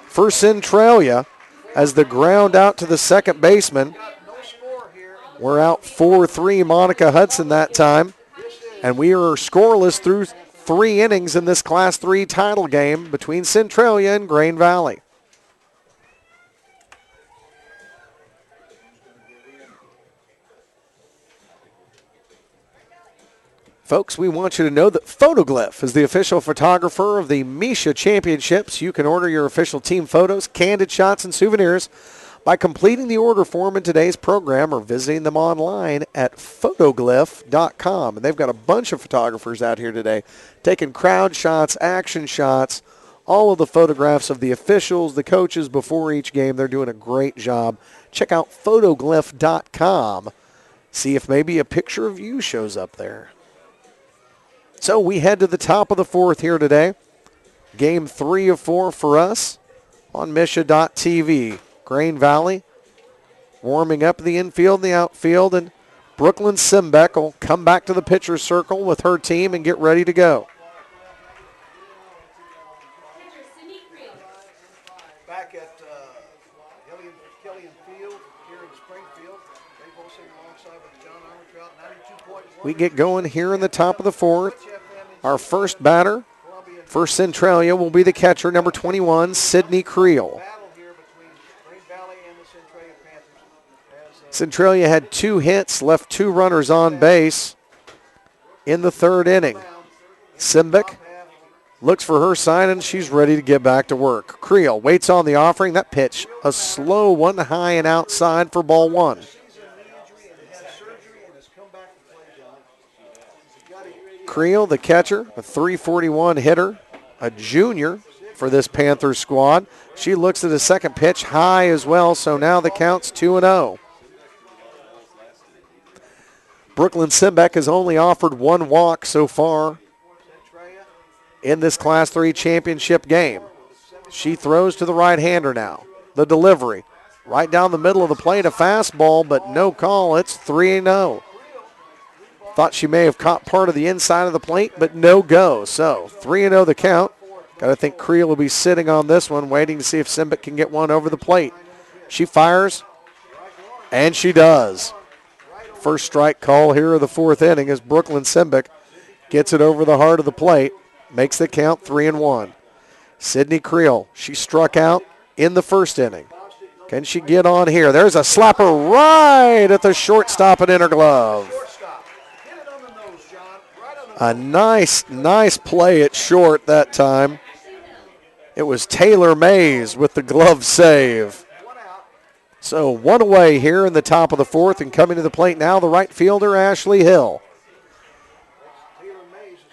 for Centralia as the ground out to the second baseman. We're out 4-3 Monica Hudson that time, and we are scoreless through 3 innings in this Class 3 title game between Centralia and Grain Valley. Folks, we want you to know that Photoglyph is the official photographer of the MSHSAA Championships. You can order your official team photos, candid shots, and souvenirs by completing the order form in today's program or visiting them online at photoglyph.com. And they've got a bunch of photographers out here today taking crowd shots, action shots, all of the photographs of the officials, the coaches before each game. They're doing a great job. Check out photoglyph.com. See if maybe a picture of you shows up there. So we head to the top of the 4th here today. Game 3 of 4 for us on MSHSAA.TV. Grain Valley warming up the infield and the outfield, and Brooklyn Simbeck will come back to the pitcher's circle with her team and get ready to go. Back at Killian Field here in Springfield. They've also alongside with John Armour 92.1. We get going here in the top of the 4th. Our first batter for Centralia will be the catcher, number 21, Sydney Creel. Centralia had 2 hits, left 2 runners on base in the 3rd inning. Simbeck looks for her sign, and she's ready to get back to work. Creel waits on the offering. That pitch, a slow one, high and outside for ball 1. Creel, the catcher, a .341 hitter, a junior for this Panthers squad. She looks at the second pitch, high as well, so now the count's 2-0. Brooklyn Simbeck has only offered 1 walk so far in this Class 3 championship game. She throws to the right-hander now. The delivery, right down the middle of the plate, a fastball, but no call. It's 3-0. Thought she may have caught part of the inside of the plate, but no go. So 3-0 the count. Got to think Creel will be sitting on this one, waiting to see if Simbeck can get one over the plate. She fires, and she does. First strike call here of the 4th inning as Brooklyn Simbeck gets it over the heart of the plate, makes the count 3-1. Sydney Creel, she struck out in the 1st inning. Can she get on here? There's a slapper right at the shortstop and inner glove. A nice play at short that time. It was Taylor Mays with the glove save. So 1 away here in the top of the 4th, and coming to the plate now, the right fielder, Ashley Hill.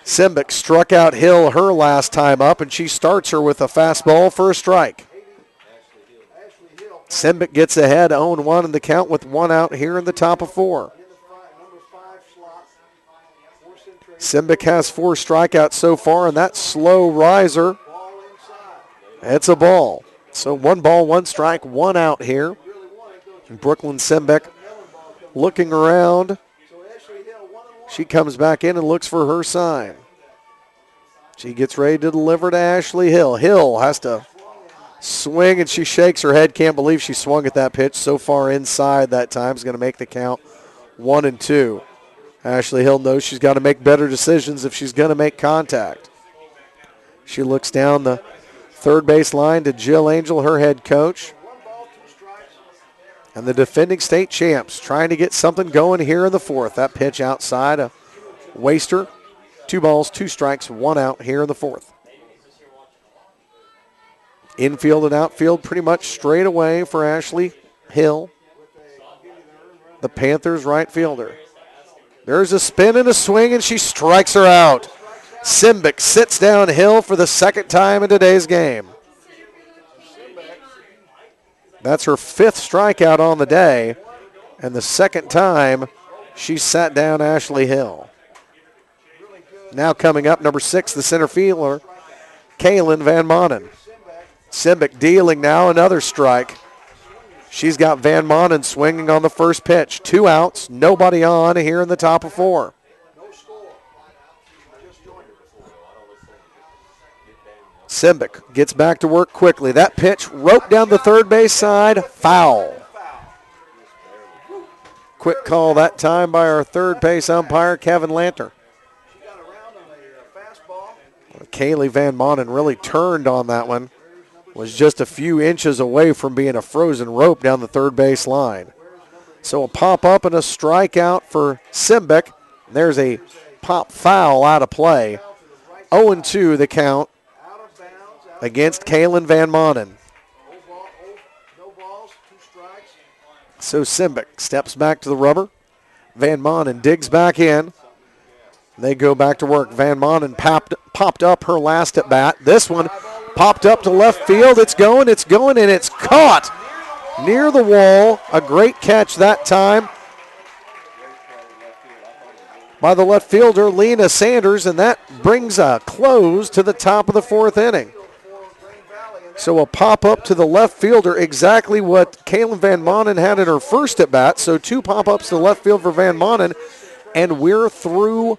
Simbic struck out Hill her last time up, and she starts her with a fastball for a strike. Simbic gets ahead 0-1 in the count with one out here in the top of 4. Simbic has 4 strikeouts so far, and that slow riser, it's a ball. So 1 ball, 1 strike, 1 out here. Brooklyn Simbic looking around. She comes back in and looks for her sign. She gets ready to deliver to Ashley Hill. Hill has to swing, and she shakes her head. Can't believe she swung at that pitch so far inside that time. Is going to make the count 1-2. Ashley Hill knows she's got to make better decisions if she's going to make contact. She looks down the third base line to Jill Angel, her head coach. And the defending state champs trying to get something going here in the 4th. That pitch outside, a waster. 2 balls, 2 strikes, 1 out here in the 4th. Infield and outfield pretty much straight away for Ashley Hill, the Panthers right fielder. There's a spin and a swing, and she strikes her out. Simbic sits down Hill for the 2nd time in today's game. That's her 5th strikeout on the day, and the 2nd time she sat down Ashley Hill. Now coming up, number 6, the center fielder, Kaylin Van Manen. Simbic dealing now another strike. She's got Van Manen swinging on the first pitch. 2 outs, nobody on here in the top of 4. Simbic gets back to work quickly. That pitch roped down the third base side, foul. Quick call that time by our third base umpire, Kevin Lanter. Kaylee Van Manen really turned on that one. Was just a few inches away from being a frozen rope down the third base line. So a pop-up and a strikeout for Simbic. There's a pop foul out of play. 0-2 the count against Kaylin Van Manen. So Simbic steps back to the rubber. Van Manen digs back in. They go back to work. Van Manen popped up her last at bat. This one popped up to left field. It's going, and it's caught near the wall. A great catch that time by the left fielder, Lena Sanders, and that brings a close to the top of the 4th inning. So a pop-up to the left fielder, exactly what Kaylin Van Manen had in her first at bat. So 2 pop-ups to left field for Van Manen, and we're through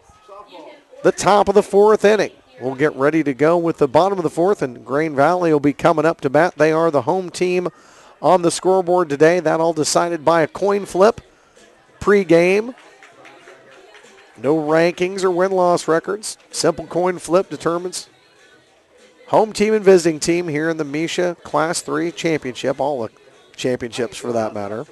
the top of the 4th inning. We'll get ready to go with the bottom of the 4th, and Grain Valley will be coming up to bat. They are the home team on the scoreboard today. That all decided by a coin flip pre-game. No rankings or win-loss records. Simple coin flip determines home team and visiting team here in the MSHSAA Class 3 Championship, all the championships for that matter.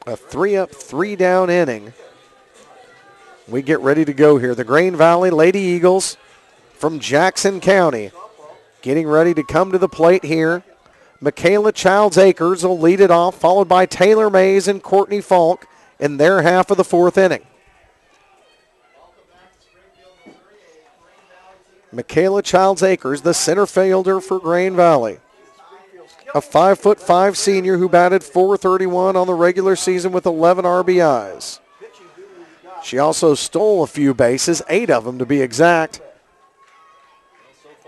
A 3-up, 3-down inning. We get ready to go here. The Grain Valley Lady Eagles from Jackson County getting ready to come to the plate here. Michaela Childs Acres will lead it off, followed by Taylor Mays and Courtney Falk in their half of the 4th inning. Michaela Childs Acres, the center fielder for Grain Valley. A 5'5" senior who batted .431 on the regular season with 11 RBIs. She also stole a few bases, 8 of them to be exact.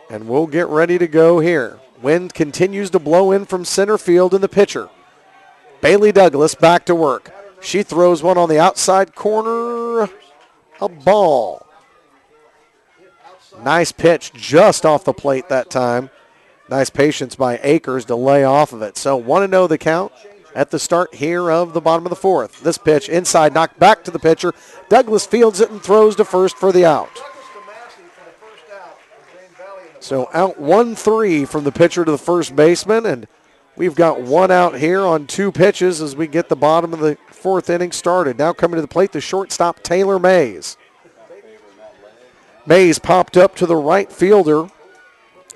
And we'll get ready to go here. Wind continues to blow in from center field, and the pitcher, Bailey Douglas, back to work. She throws one on the outside corner, a ball. Nice pitch just off the plate that time. Nice patience by Akers to lay off of it. So 1-0 the count at the start here of the bottom of the 4th. This pitch inside, knocked back to the pitcher. Douglas fields it and throws to first for the out. So out 1-3 from the pitcher to the first baseman, and we've got 1 out here on 2 pitches as we get the bottom of the 4th inning started. Now coming to the plate, the shortstop, Taylor Mays. Mays popped up to the right fielder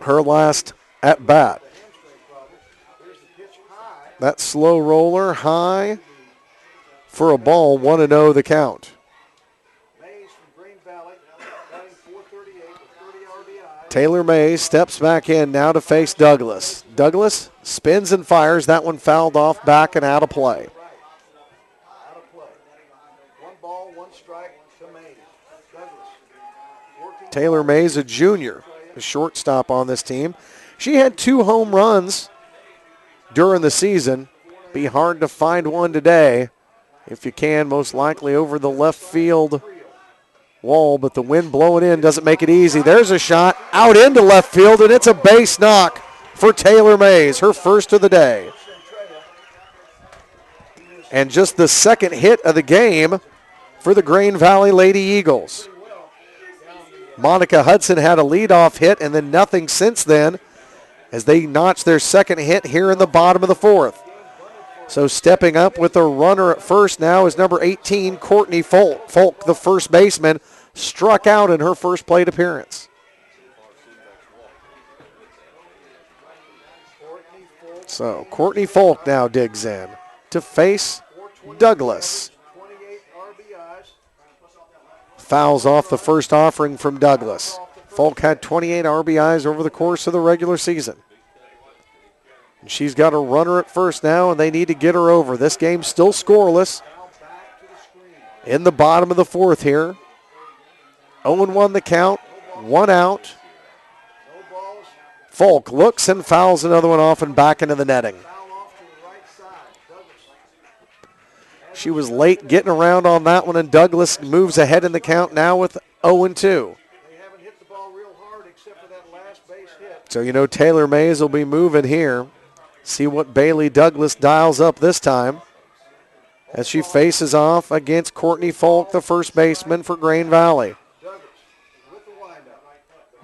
her last at bat. That slow roller high for a ball, 1-0 the count. Mays from Green Valley, batting .438 with 30 RBIs. Taylor Mays steps back in now to face Douglas. Douglas spins and fires. That one fouled off back and out of play. Out of play. 1 ball, 1 strike to Mays. Douglas working. Taylor Mays, a junior, a shortstop on this team. She had 2 home runs during the season. Be hard to find one today. If you can, most likely over the left field wall, but the wind blowing in doesn't make it easy. There's a shot out into left field, and it's a base knock for Taylor Mays, her first of the day. And just the second hit of the game for the Green Valley Lady Eagles. Monica Hudson had a leadoff hit and then nothing since then as they notched their second hit here in the bottom of the 4th. So stepping up with a runner at first now is number 18, Courtney Folk. Folk, the first baseman, struck out in her first plate appearance. So Courtney Folk now digs in to face Douglas. 28 RBIs. Fouls off the first offering from Douglas. Folk had 28 RBIs over the course of the regular season. And she's got a runner at first now, and they need to get her over. This game's still scoreless in the bottom of the 4th here. 0-1 the count, 1 out. Folk looks and fouls another one off and back into the netting. She was late getting around on that one, and Douglas moves ahead in the count now with 0-2. So you know Taylor Mays will be moving here. See what Bailey Douglas dials up this time as she faces off against Courtney Folk, the first baseman for Green Valley.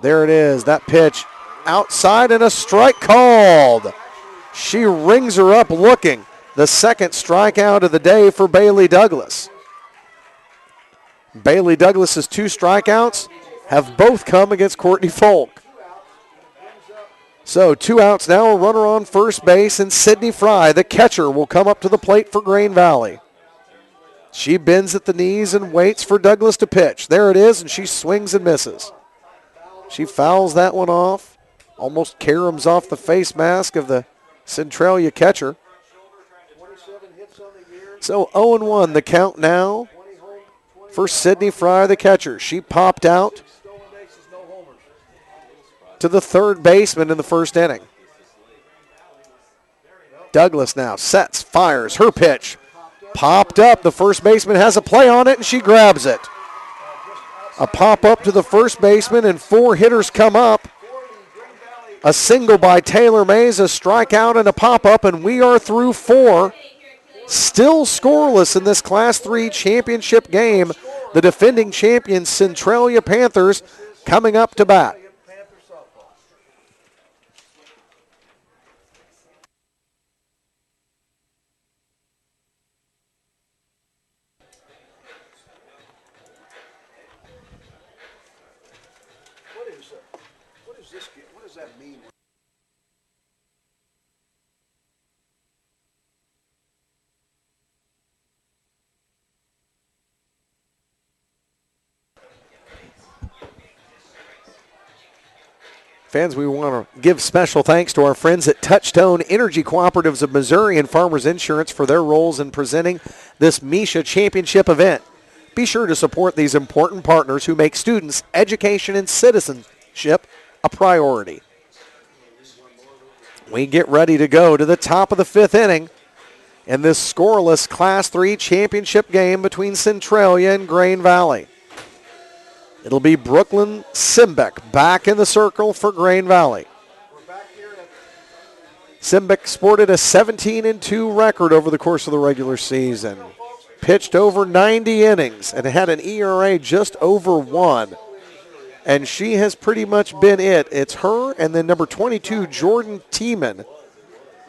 There it is, that pitch outside and a strike called. She rings her up looking. The second strikeout of the day for Bailey Douglas. Bailey Douglas's 2 strikeouts have both come against Courtney Folk. So 2 outs now, a runner on first base, and Sydney Fry, the catcher, will come up to the plate for Green Valley. She bends at the knees and waits for Douglas to pitch. There it is, and she swings and misses. She fouls that one off, almost caroms off the face mask of the Centralia catcher. So 0-1 the count now for Sydney Fry, the catcher. She popped out to the third baseman in the first inning. Douglas now sets, fires, her pitch. Popped up, the first baseman has a play on it, and she grabs it. A pop up to the first baseman, and 4 hitters come up. A single by Taylor Mays, a strikeout, and a pop up, and we are through 4. Still scoreless in this Class 3 championship game. The defending champions, Centralia Panthers, coming up to bat. What does that mean? Fans, we want to give special thanks to our friends at Touchstone Energy Cooperatives of Missouri and Farmers Insurance for their roles in presenting this MSHSAA Championship event. Be sure to support these important partners who make students' education and citizenship a priority. We get ready to go to the top of the 5th inning in this scoreless Class 3 championship game between Centralia and Green Valley. It'll be Brooklyn Simbeck back in the circle for Green Valley. Simbeck sported a 17-2 record over the course of the regular season. Pitched over 90 innings and had an ERA just over 1. And she has pretty much been it. It's her and then number 22, Jordan Tiemann,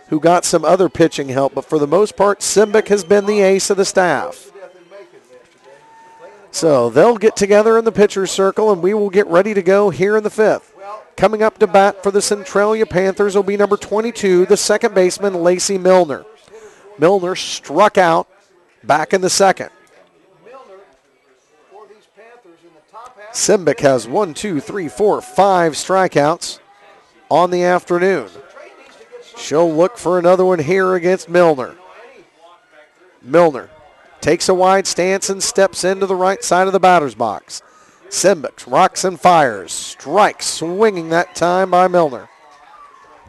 who got some other pitching help. But for the most part, Simbeck has been the ace of the staff. So they'll get together in the pitcher's circle, and we will get ready to go here in the 5th. Coming up to bat for the Centralia Panthers will be number 22, the second baseman, Lacey Milner. Milner struck out back in the second. Milner for these Panthers in the top half. Simbic has 5 strikeouts on the afternoon. She'll look for another one here against Milner. Milner takes a wide stance and steps into the right side of the batter's box. Simbic rocks and fires. Strikes swinging that time by Milner.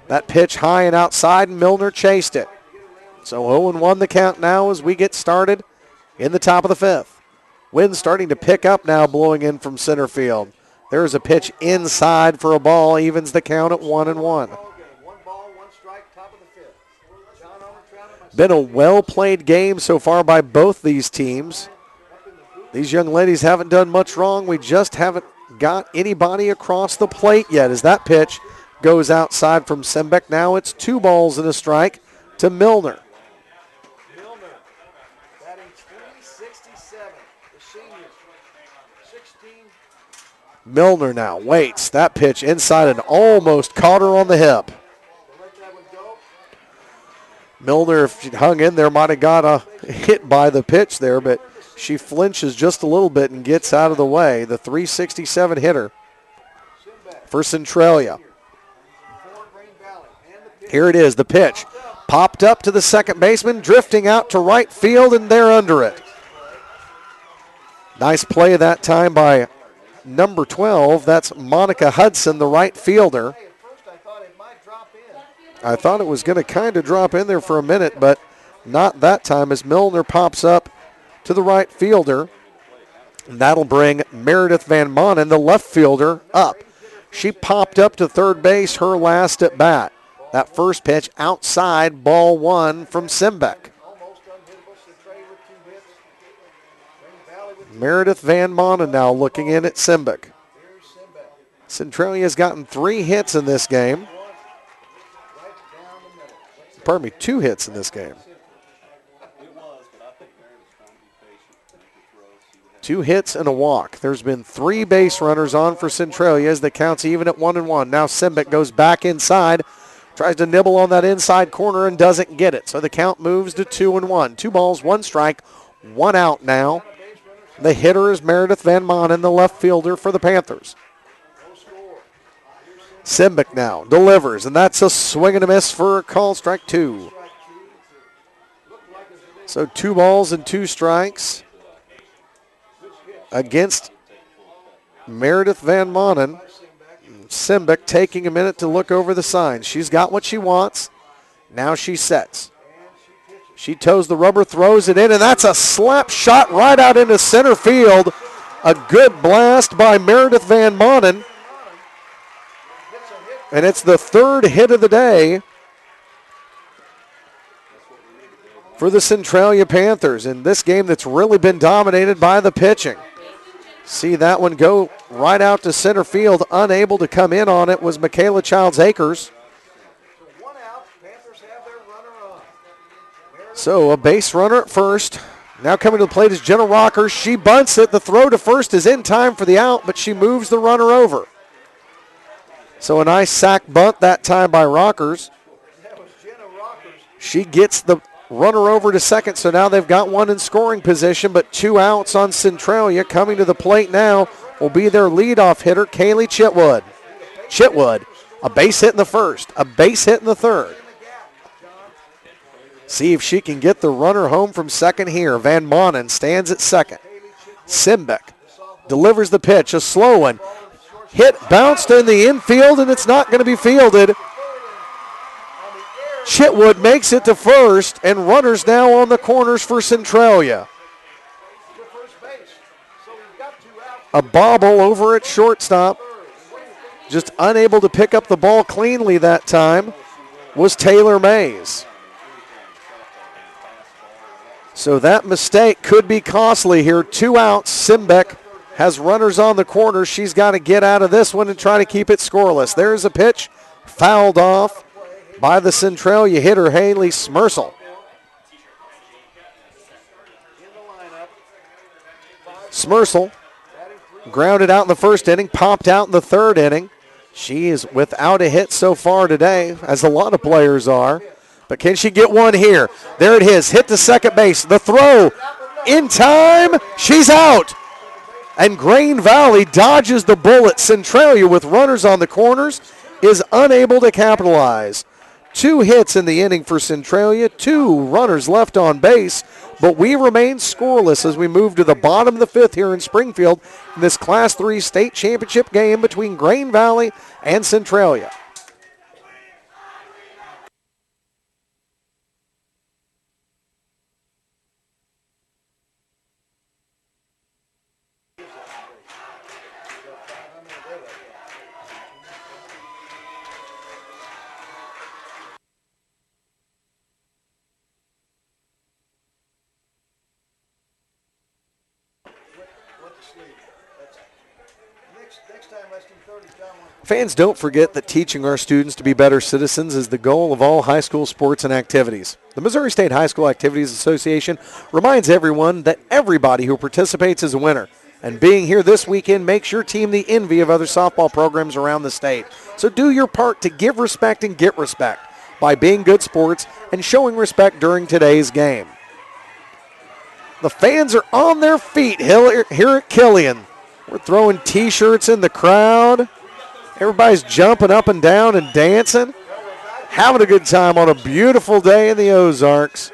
That pitch high and outside, and Milner chased it. So 0-1 the count now as we get started in the top of the fifth. Wind starting to pick up now, blowing in from center field. There's a pitch inside for a ball, evens the count at 1-1. One ball, one strike, top of the fifth. Been a well-played game so far by both these teams. These young ladies haven't done much wrong. We just haven't got anybody across the plate yet as that pitch goes outside from Simbic. Now it's 2 balls and a strike to Milner. Milner batting .367. The senior, 16. Milner now waits. That pitch inside and almost caught her on the hip. Let that one go. Milner, if she'd hung in there, might have got a hit by the pitch there, but she flinches just a little bit and gets out of the way. The .367 hitter for Centralia. Here it is, the pitch. Popped up to the second baseman, drifting out to right field, and they're under it. Nice play that time by number 12. That's Monica Hudson, the right fielder. I thought it was going to kind of drop in there for a minute, but not that time as Milner pops up to the right fielder. And that'll bring Meredith Van Manen, the left fielder, up. She popped up to third base her last at bat. That first pitch outside, ball 1 from Simbic. Meredith Van Manen now looking in at Simbic. Centralia's gotten 3 hits in this game. Pardon me, 2 hits in this game. 2 hits and a walk. There's been 3 base runners on for Centralia as the count's even at 1-1. Now Simbic goes back inside. Tries to nibble on that inside corner and doesn't get it. So the count moves to 2-1. 2 balls, 1 strike, 1 out now. The hitter is Meredith Van Manen, the left fielder for the Panthers. Simbic now delivers, and that's a swing and a miss for a call, strike 2. So 2 balls and 2 strikes against Meredith Van Manen. Simbic taking a minute to look over the signs. She's got what she wants. Now she sets. She toes the rubber, throws it in, and that's a slap shot right out into center field. A good blast by Meredith Van Manen. And it's the 3rd hit of the day for the Centralia Panthers in this game that's really been dominated by the pitching. See that one go right out to center field. Unable to come in on it was Michaela Childs-Akers. So a base runner at first. Now coming to the plate is Jenna Rockers. She bunts it. The throw to first is in time for the out, but she moves the runner over. So a nice sack bunt that time by Rockers. She gets the runner over to second, so now they've got one in scoring position, but 2 outs on Centralia. Coming to the plate now will be their leadoff hitter, Kaylee Chitwood. Chitwood, a base hit in the first, a base hit in the third. See if she can get the runner home from second here. Van Manen stands at second. Simbic delivers the pitch, a slow one. Hit bounced in the infield, and it's not going to be fielded. Chitwood makes it to first, and runners now on the corners for Centralia. A bobble over at shortstop. Just unable to pick up the ball cleanly that time was Taylor Mays. So that mistake could be costly here. 2 outs. Simbic has runners on the corner. She's got to get out of this one and try to keep it scoreless. There's a pitch fouled off by the Centralia hitter, Haley Smersel. Smersel grounded out in the first inning, popped out in the third inning. She is without a hit so far today, as a lot of players are. But can she get one here? There it is. Hit to second base. The throw in time. She's out. And Grain Valley dodges the bullet. Centralia, with runners on the corners, is unable to capitalize. 2 hits in the inning for Centralia, 2 runners left on base, but we remain scoreless as we move to the bottom of the 5th here in Springfield in this Class 3 state championship game between Grain Valley and Centralia. Fans, don't forget that teaching our students to be better citizens is the goal of all high school sports and activities. The Missouri State High School Activities Association reminds everyone that everybody who participates is a winner. And being here this weekend makes your team the envy of other softball programs around the state. So do your part to give respect and get respect by being good sports and showing respect during today's game. The fans are on their feet here at Killian. We're throwing T-shirts in the crowd. Everybody's jumping up and down and dancing, having a good time on a beautiful day in the Ozarks.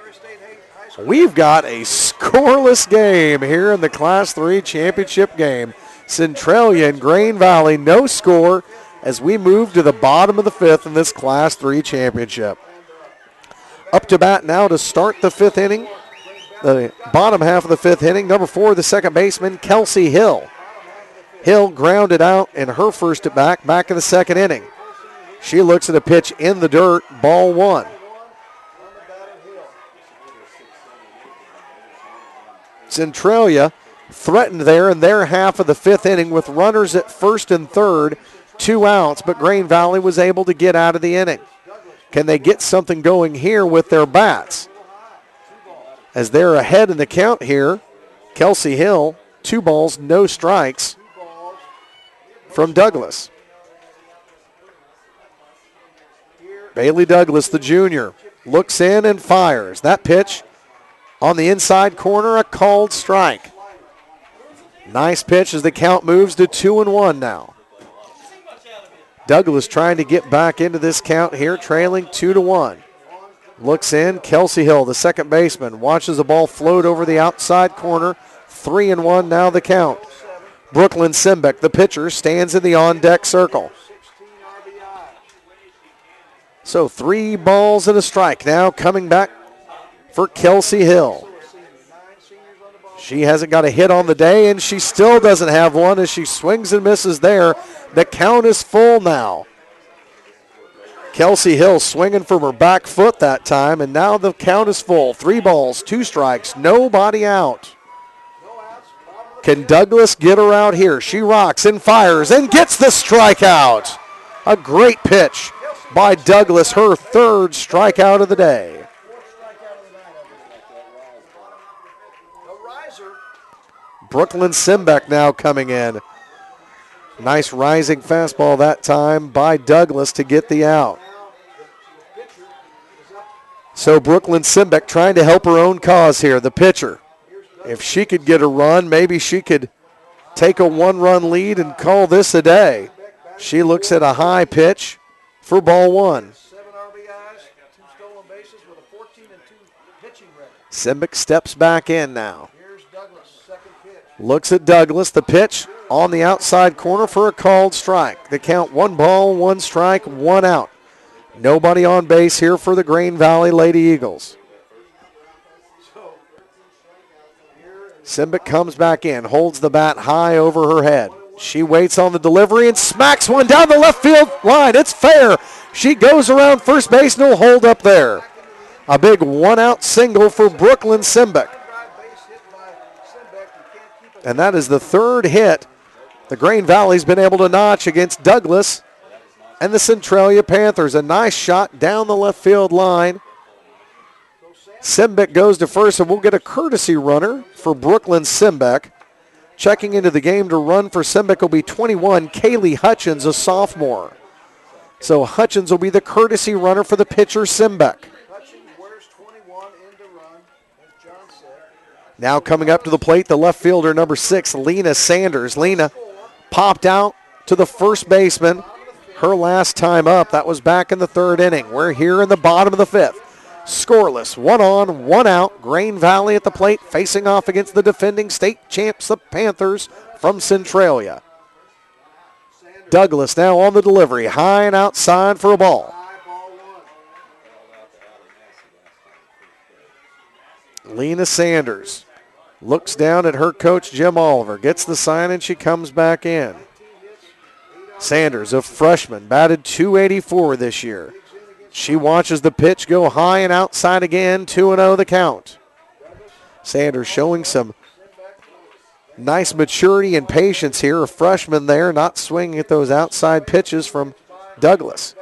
We've got a scoreless game here in the Class 3 championship game. Centralia and Grain Valley, no score as we move to the bottom of the 5th in this Class 3 championship. Up to bat now to start the 5th inning, the bottom half of the 5th inning. Number 4, the second baseman, Kelsey Hill. Hill grounded out in her first at bat back in the 2nd inning. She looks at a pitch in the dirt, ball 1. Centralia threatened there in their half of the 5th inning with runners at 1st and 3rd, 2 outs, but Grain Valley was able to get out of the inning. Can they get something going here with their bats? As they're ahead in the count here, Kelsey Hill, 2 balls, no strikes from Douglas. Bailey Douglas, the junior, looks in and fires. That pitch on the inside corner, a called strike. Nice pitch as the count moves to 2-1 now. Douglas trying to get back into this count here, trailing 2-1. Looks in, Kelsey Hill, the second baseman, watches the ball float over the outside corner. 3-1 now the count. Brooklyn Simbeck, the pitcher, stands in the on-deck circle. So 3 balls and a strike now coming back for Kelsey Hill. She hasn't got a hit on the day, and she still doesn't have one as she swings and misses there. The count is full now. Kelsey Hill swinging from her back foot that time, and now the count is full. 3 balls, 2 strikes, nobody out. Can Douglas get her out here? She rocks and fires and gets the strikeout. A great pitch by Douglas, her 3rd strikeout of the day. Brooklyn Simbeck now coming in. Nice rising fastball that time by Douglas to get the out. So Brooklyn Simbeck trying to help her own cause here, the pitcher. If she could get a run, maybe she could take a 1-run lead and call this a day. She looks at a high pitch for ball 1. 7 RBIs, 2 stolen bases with a 14-2 pitching record. Simbeck steps back in now. Here's Douglas, second pitch. Looks at Douglas, the pitch on the outside corner for a called strike. The count 1 ball, 1 strike, 1 out. Nobody on base here for the Grain Valley Lady Eagles. Simbeck comes back in, holds the bat high over her head. She waits on the delivery and smacks one down the left field line. It's fair. She goes around first base and will hold up there. A big 1-out single for Brooklyn Simbeck. And that is the 3rd hit the Grain Valley's been able to notch against Douglas and the Centralia Panthers. A nice shot down the left field line. Simbeck goes to first, and we'll get a courtesy runner for Brooklyn Simbeck. Checking into the game to run for Simbeck will be 21, Kaylee Hutchins, a sophomore. So Hutchins will be the courtesy runner for the pitcher Simbeck. Now coming up to the plate, the left fielder, number 6, Lena Sanders. Lena popped out to the first baseman. Her last time up, that was back in the 3rd inning. We're here in the bottom of the 5th. Scoreless, 1 on, 1 out. Grain Valley at the plate, facing off against the defending state champs, the Panthers from Centralia. Douglas now on the delivery, high and outside for a ball. Lena Sanders looks down at her coach, Jim Oliver, gets the sign, and she comes back in. Sanders, a freshman, batted .284 this year. She watches the pitch go high and outside again, 2-0 the count. Sanders showing some nice maturity and patience here. A freshman there, not swinging at those outside pitches from Douglas.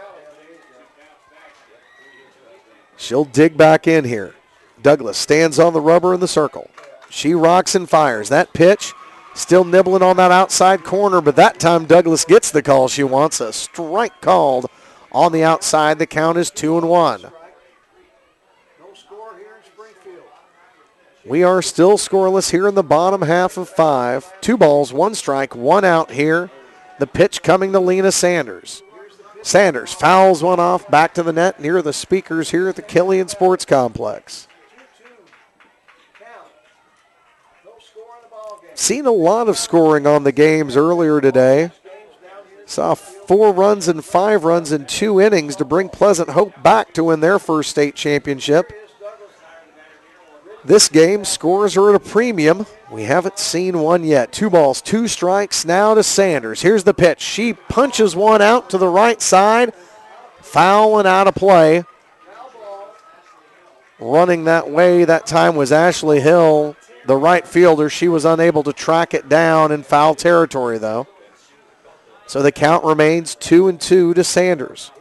She'll dig back in here. Douglas stands on the rubber in the circle. She rocks and fires. That pitch still nibbling on that outside corner, but that time Douglas gets the call she wants. A strike called on the outside. The count is 2-1. No score here in Springfield. We are still scoreless here in the bottom half of 5. 2 balls, 1 strike, 1 out here. The pitch coming to Lena Sanders. Sanders fouls one off back to the net near the speakers here at the Killian Sports Complex. Seen a lot of scoring on the games earlier today. Saw 4 runs and 5 runs in 2 innings to bring Pleasant Hope back to win their first state championship. This game, scores are at a premium. We haven't seen one yet. 2 balls, 2 strikes now to Sanders. Here's the pitch. She punches one out to the right side. Foul and out of play. Running that way that time was Ashley Hill, the right fielder. She was unable to track it down in foul territory, though. So the count remains 2-2 to Sanders.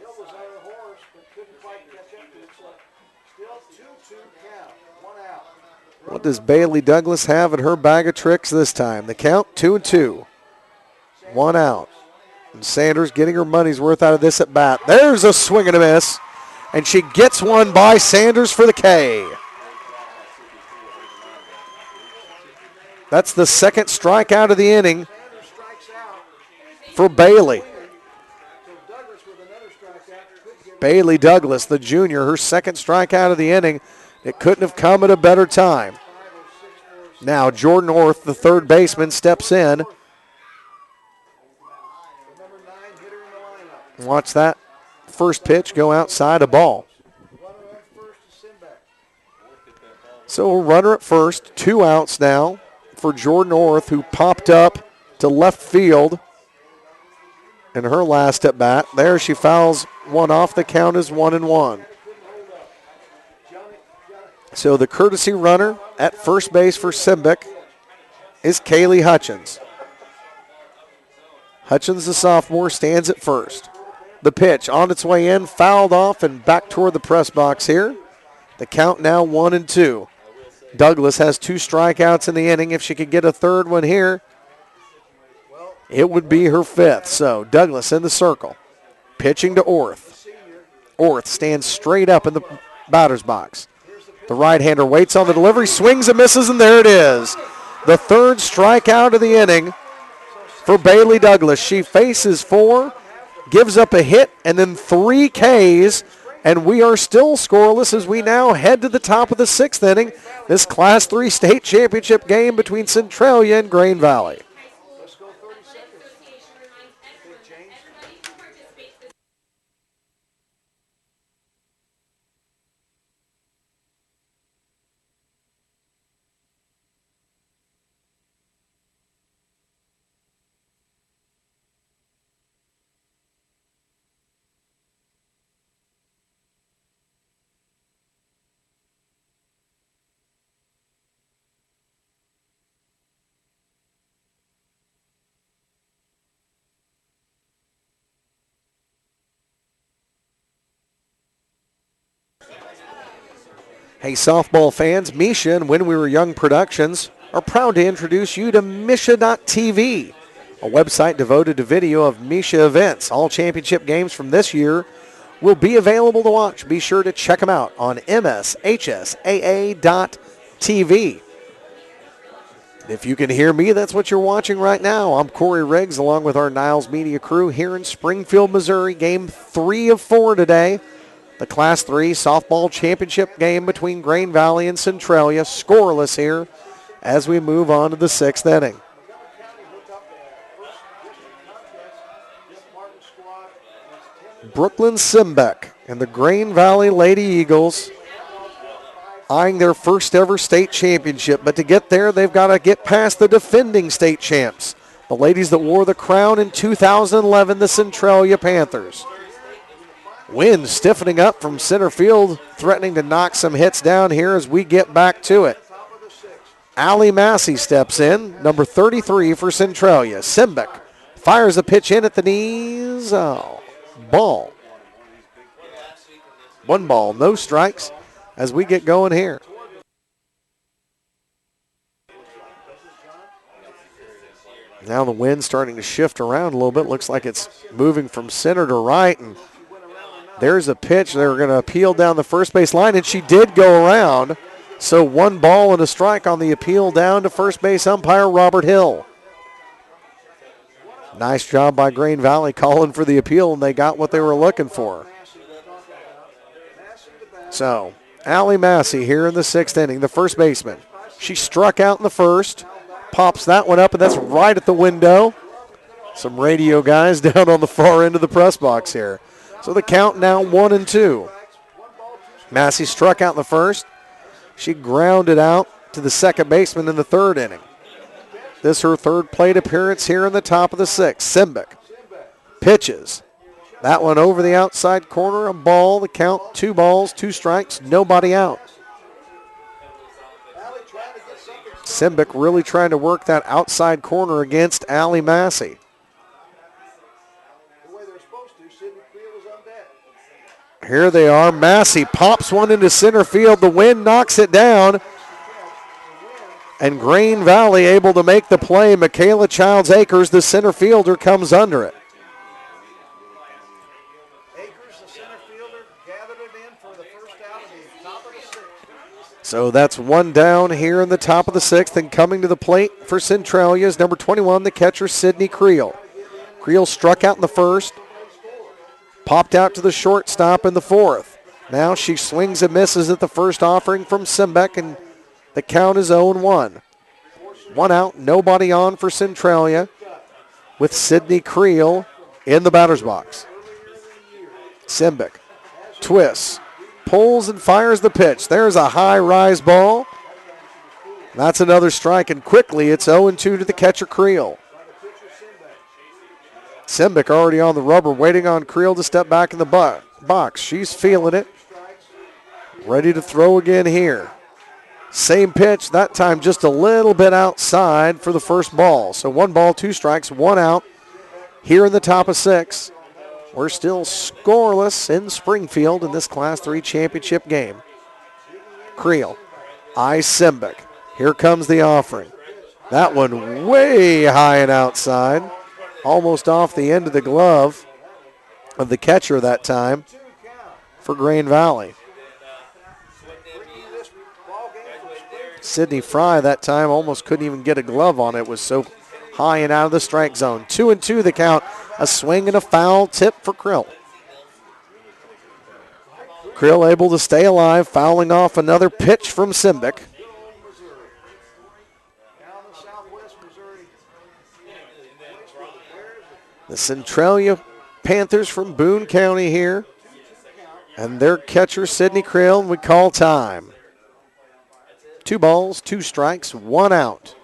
What does Bailey Douglas have in her bag of tricks this time? The count 2-2. 1 out. And Sanders getting her money's worth out of this at bat. There's a swing and a miss. And she gets one by Sanders for the K. That's the 2nd strikeout of the inning for Bailey. Bailey Douglas, the junior, her 2nd strikeout of the inning. It couldn't have come at a better time. Now Jordan Orth, the 3rd baseman, steps in. Watch that first pitch go outside, a ball. So a runner at first, 2 outs now for Jordan Orth, who popped up to left field in her last at bat. There she fouls one off. The count is 1-1. So the courtesy runner at first base for Simbic is Kaylee Hutchins. Hutchins, the sophomore, stands at first. The pitch on its way in, fouled off and back toward the press box here. The count now 1-2. Douglas has 2 strikeouts in the inning. If she could get a 3rd one here, it would be her 5th. So Douglas in the circle, pitching to Orth. Orth stands straight up in the batter's box. The right-hander waits on the delivery, swings and misses, and there it is. The 3rd strikeout of the inning for Bailey Douglas. She faces 4, gives up a hit, and then 3 Ks, and we are still scoreless as we now head to the top of the 6th inning. This Class 3 state championship game between Centralia and Grain Valley. Hey, softball fans, Misha and When We Were Young Productions are proud to introduce you to Misha.tv, a website devoted to video of Misha events. All championship games from this year will be available to watch. Be sure to check them out on MSHSAA.tv. If you can hear me, that's what you're watching right now. I'm Corey Riggs along with our Niles Media crew here in Springfield, Missouri. Game 3 of 4 today. The Class 3 softball championship game between Grain Valley and Centralia. Scoreless here as we move on to the 6th inning. Brooklyn Simbeck and the Grain Valley Lady Eagles eyeing their first ever state championship. But to get there, they've got to get past the defending state champs, the ladies that wore the crown in 2011, the Centralia Panthers. Wind stiffening up from center field, threatening to knock some hits down here as we get back to it. Allie Massey steps in, number 33 for Centralia. Simbeck fires a pitch in at the knees. Oh, ball. 1 ball, no strikes as we get going here. Now the wind's starting to shift around a little bit. Looks like it's moving from center to right, and there's a pitch. They're going to appeal down the first base line, and she did go around. So 1 ball and a strike on the appeal down to first base umpire Robert Hill. Nice job by Grain Valley calling for the appeal, and they got what they were looking for. So Allie Massey here in the 6th inning, the first baseman. She struck out in the first, pops that one up, and that's right at the window. Some radio guys down on the far end of the press box here. So the count now 1-2. Massey struck out in the first. She grounded out to the second baseman in the 3rd inning. This her 3rd plate appearance here in the top of the 6th. Simbeck pitches. That one over the outside corner, a ball. The count 2 balls, 2 strikes, nobody out. Simbeck really trying to work that outside corner against Allie Massey. Here they are. Massey pops one into center field. The wind knocks it down. And Grain Valley able to make the play. Michaela Childs-Akers, the center fielder, comes under it. So that's 1 down here in the top of the 6th, and coming to the plate for Centralia is number 21, the catcher, Sydney Creel. Creel struck out in the first, popped out to the shortstop in the 4th. Now she swings and misses at the first offering from Simbeck, and the count is 0-1. 1 out, nobody on for Centralia with Sydney Creel in the batter's box. Simbeck twists, pulls and fires the pitch. There's a high rise ball. That's another strike, and quickly it's 0-2 to the catcher Creel. Simbeck already on the rubber, waiting on Creel to step back in the box. She's feeling it. Ready to throw again here. Same pitch, that time just a little bit outside for the first ball. So 1 ball, 2 strikes, 1 out here in the top of 6. We're still scoreless in Springfield in this Class 3 championship game. Creel eyes Simbeck. Here comes the offering. That one way high and outside. Almost off the end of the glove of the catcher that time for Grain Valley. Sydney Fry that time almost couldn't even get a glove on it. It was so high and out of the strike zone. 2-2 the count. A swing and a foul tip for Creel. Creel able to stay alive, fouling off another pitch from Simbeck. The Centralia Panthers from Boone County here. And their catcher, Sydney Creel, and we call time. 2 balls, 2 strikes, 1 out.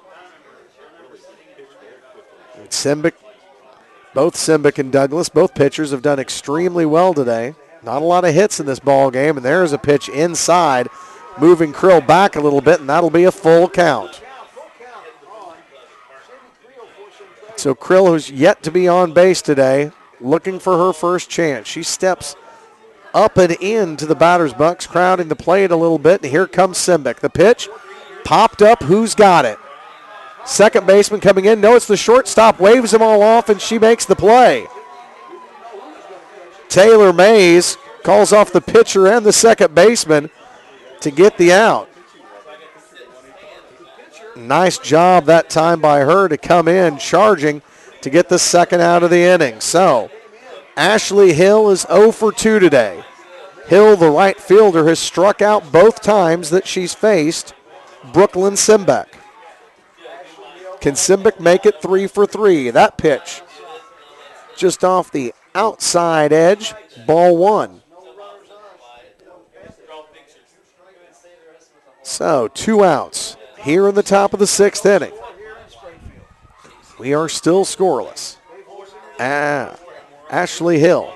And both Simbeck and Douglas, both pitchers have done extremely well today. Not a lot of hits in this ball game, and there's a pitch inside, moving Creel back a little bit, and that'll be a full count. So Creel, who's yet to be on base today, looking for her first chance. She steps up and into the batter's box, crowding the plate a little bit, and here comes Simbeck. The pitch popped up. Who's got it? Second baseman coming in. No, it's the shortstop. Waves them all off, and she makes the play. Taylor Mays calls off the pitcher and the second baseman to get the out. Nice job that time by her to come in charging to get the second out of the inning. So Ashley Hill is 0 for 2 today. Hill, the right fielder, has struck out both times that she's faced Brooklyn Simbeck. Can Simbeck make it 3 for 3? That pitch just off the outside edge, ball 1. So 2 outs here in the top of the 6th inning. We are still scoreless. Ashley Hill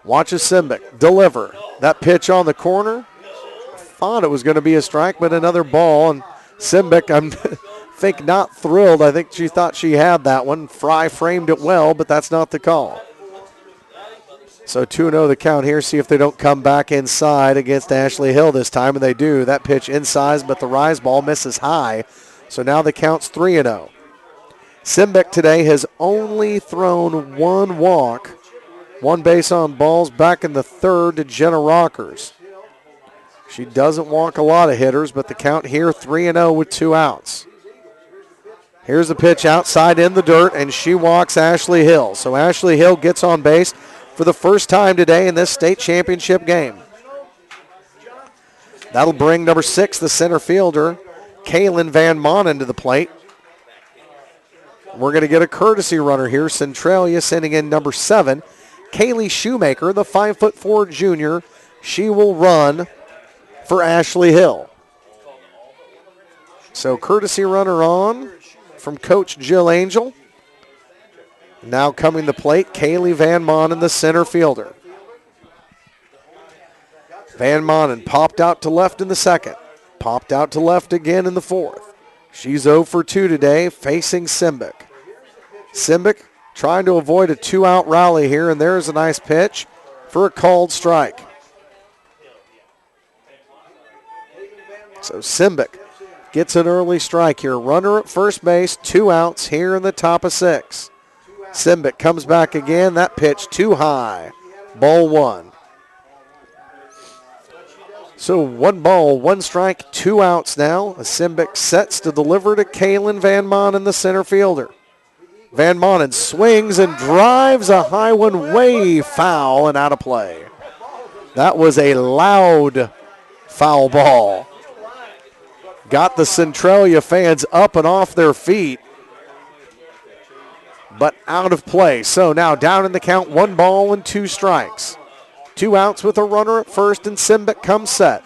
watches Simbeck deliver. That pitch on the corner. Thought it was going to be a strike, but another ball. And Simbeck, think not thrilled. I think she thought she had that one. Fry framed it well, but that's not the call. So 2-0 the count here. See if they don't come back inside against Ashley Hill this time, and they do. That pitch inside, but the rise ball misses high. So now the count's 3-0. Simbeck today has only thrown 1 walk, 1 base on balls back in the 3rd to Jenna Rockers. She doesn't walk a lot of hitters, but the count here 3-0 with 2 outs. Here's the pitch outside in the dirt, and she walks Ashley Hill. So Ashley Hill gets on base for the first time today in this state championship game. That'll bring number 6, the center fielder, Kaylin Van Manen, to the plate. We're going to get a courtesy runner here. Centralia sending in number 7, Kaylee Shoemaker, the 5'4" junior. She will run for Ashley Hill. So courtesy runner on from Coach Jill Angel. Now coming to plate, Kaylee Van Manen, the center fielder. Van Manen popped out to left in the 2nd. Popped out to left again in the 4th. She's 0 for 2 today, facing Simbeck. Simbeck trying to avoid a 2-out rally here, and there's a nice pitch for a called strike. So Simbeck gets an early strike here. Runner at first base, 2 outs here in the top of 6. Simbeck comes back again. That pitch too high. Ball 1. So 1 ball, 1 strike, 2 outs now. Simbeck sets to deliver to Kaylin Van Manen, the center fielder. Van Manen swings and drives a high one way foul and out of play. That was a loud foul ball. Got the Centralia fans up and off their feet, but out of play. So now down in the count, 1 ball and 2 strikes. 2 outs with a runner at first, and Simbeck comes set.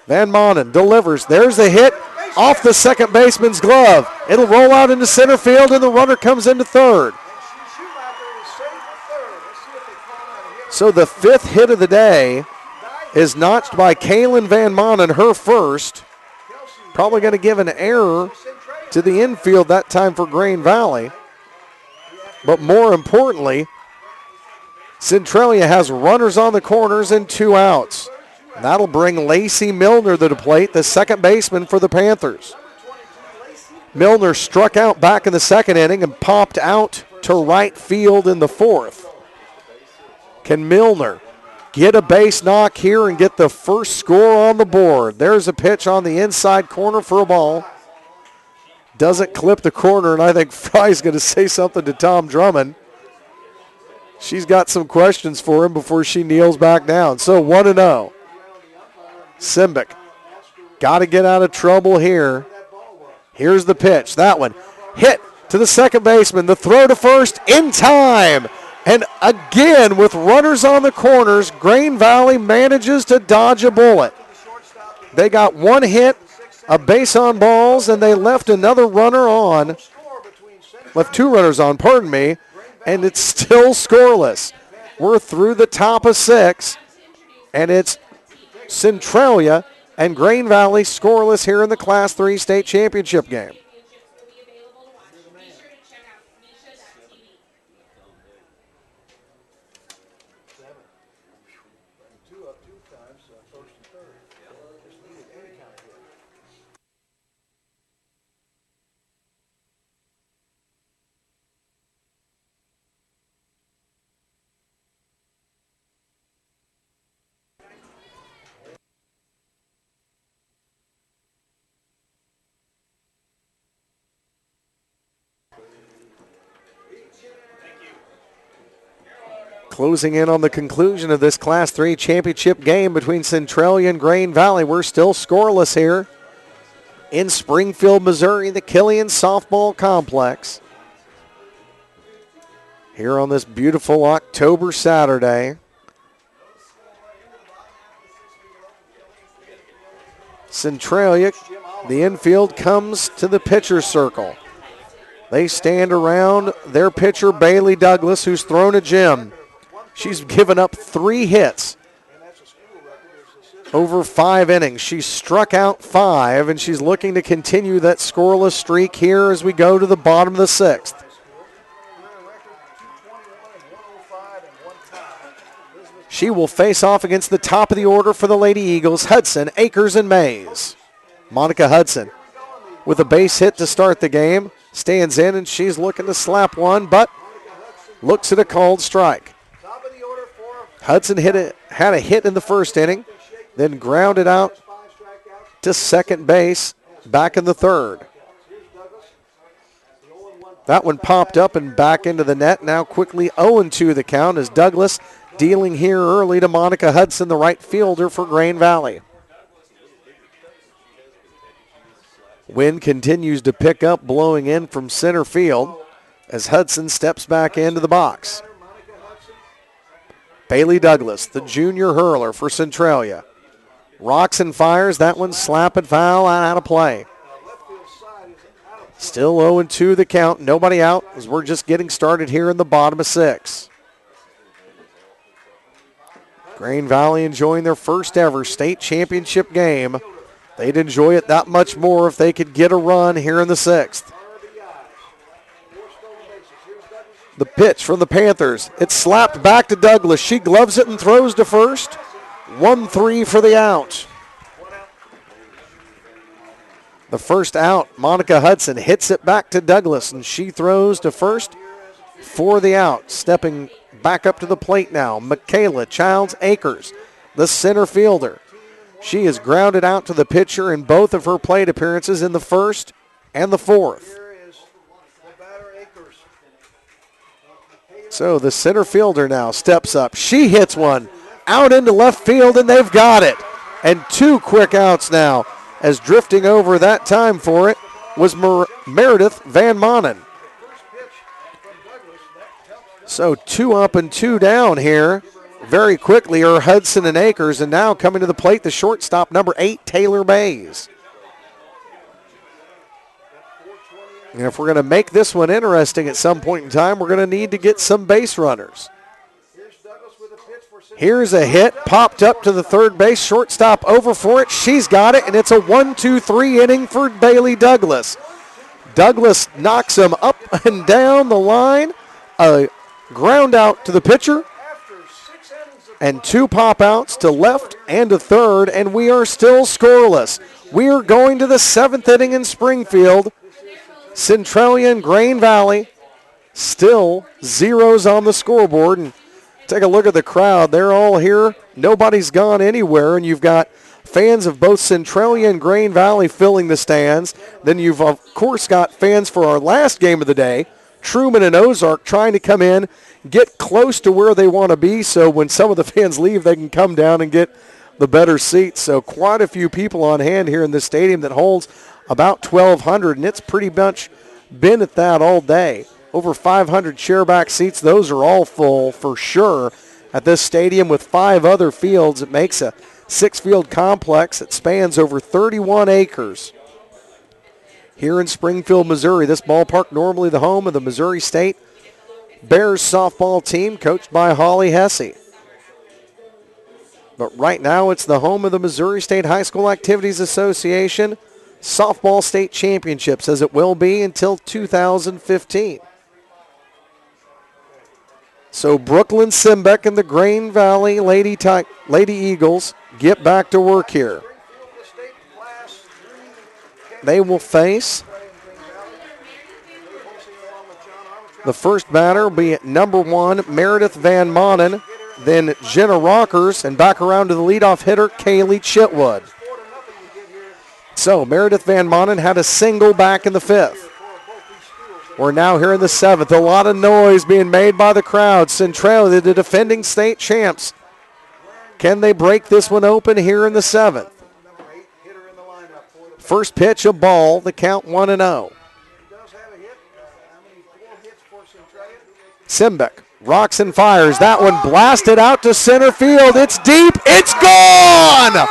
Van Manen delivers. There's the hit off the second baseman's glove. It'll roll out into center field, and the runner comes into 3rd. So the 5th hit of the day is notched by Kaylin Van Manen, her first. Probably going to give an error to the infield that time for Grain Valley. But more importantly, Centralia has runners on the corners and 2 outs. That'll bring Lacey Milner to the plate, the second baseman for the Panthers. Milner struck out back in the 2nd inning and popped out to right field in the 4th. Can Milner get a base knock here and get the first score on the board? There's a pitch on the inside corner for a ball. Doesn't clip the corner, and I think Fry's going to say something to Tom Drummond. She's got some questions for him before she kneels back down. So 1-0. Simbeck got to get out of trouble here. Here's the pitch. That one hit to the second baseman. The throw to first in time. And again, with runners on the corners, Grain Valley manages to dodge a bullet. They got 1 hit, a base on balls, and they left another runner on. Left 2 runners on, pardon me, and it's still scoreless. We're through the top of 6, and it's Centralia and Grain Valley scoreless here in the Class 3 state championship game. Closing in on the conclusion of this Class 3 championship game between Centralia and Grain Valley. We're still scoreless here in Springfield, Missouri, the Killian Softball Complex. Here on this beautiful October Saturday. Centralia, the infield comes to the pitcher's circle. They stand around their pitcher, Bailey Douglas, who's thrown a gem. She's given up 3 hits over 5 innings. She's struck out 5, and she's looking to continue that scoreless streak here as we go to the bottom of the 6th. She will face off against the top of the order for the Lady Eagles, Hudson, Akers, and Mays. Monica Hudson with a base hit to start the game. Stands in, and she's looking to slap one, but looks at a called strike. Hudson had a hit in the first inning, then grounded out to second base back in the third. That one popped up and back into the net. Now quickly 0-2 the count as Douglas dealing here early to Monica Hudson, the right fielder for Grain Valley. Wind continues to pick up, blowing in from center field as Hudson steps back into the box. Bailey Douglas, the junior hurler for Centralia. Rocks and fires. That one slap and foul out of play. Still 0-2 the count. Nobody out as we're just getting started here in the bottom of 6. Grain Valley enjoying their first ever state championship game. They'd enjoy it that much more if they could get a run here in the 6th. The pitch from the Panthers. It's slapped back to Douglas. She gloves it and throws to first. 1-3 for the out. The first out, Monica Hudson hits it back to Douglas, and she throws to first for the out. Stepping back up to the plate now, Michaela Childs Akers, the center fielder. She is grounded out to the pitcher in both of her plate appearances in the first and the 4th. So the center fielder now steps up. She hits one out into left field, and they've got it. And 2 quick outs now, as drifting over that time for it was Meredith Van Manen. So 2 up and 2 down here. Very quickly are Hudson and Akers, and now coming to the plate, the shortstop, number 8, Taylor Bays. And if we're going to make this one interesting at some point in time, we're going to need to get some base runners. Here's a hit, popped up to the third base, shortstop over for it. She's got it, and it's a 1-2-3 inning for Bailey Douglas. Douglas knocks him up and down the line, a ground out to the pitcher, and 2 pop-outs to left and to third, and we are still scoreless. We are going to the 7th inning in Springfield. Centralia and Grain Valley still zeros on the scoreboard. And take a look at the crowd. They're all here. Nobody's gone anywhere, and you've got fans of both Centralia and Grain Valley filling the stands. Then you've, of course, got fans for our last game of the day, Truman and Ozark, trying to come in, get close to where they want to be, so when some of the fans leave, they can come down and get the better seats. So quite a few people on hand here in this stadium that holds about 1,200, and it's pretty much been at that all day. Over 500 chairback seats. Those are all full for sure at this stadium with 5 other fields. It makes a 6-field complex that spans over 31 acres. Here in Springfield, Missouri, this ballpark normally the home of the Missouri State Bears softball team coached by Holly Hesse. But right now it's the home of the Missouri State High School Activities Association softball state championships, as it will be until 2015. So Brooklyn Simbeck and the Grain Valley Lady Eagles get back to work here. They will face the first batter will be number 1, Meredith Van Manen, then Jenna Rockers, and back around to the leadoff hitter, Kaylee Chitwood. So Meredith Van Manen had a single back in the 5th. We're now here in the 7th. A lot of noise being made by the crowd. Centralia, the defending state champs. Can they break this one open here in the 7th? First pitch, a ball. The count 1-0. Simbeck rocks and fires. That one blasted out to center field. It's deep. It's gone!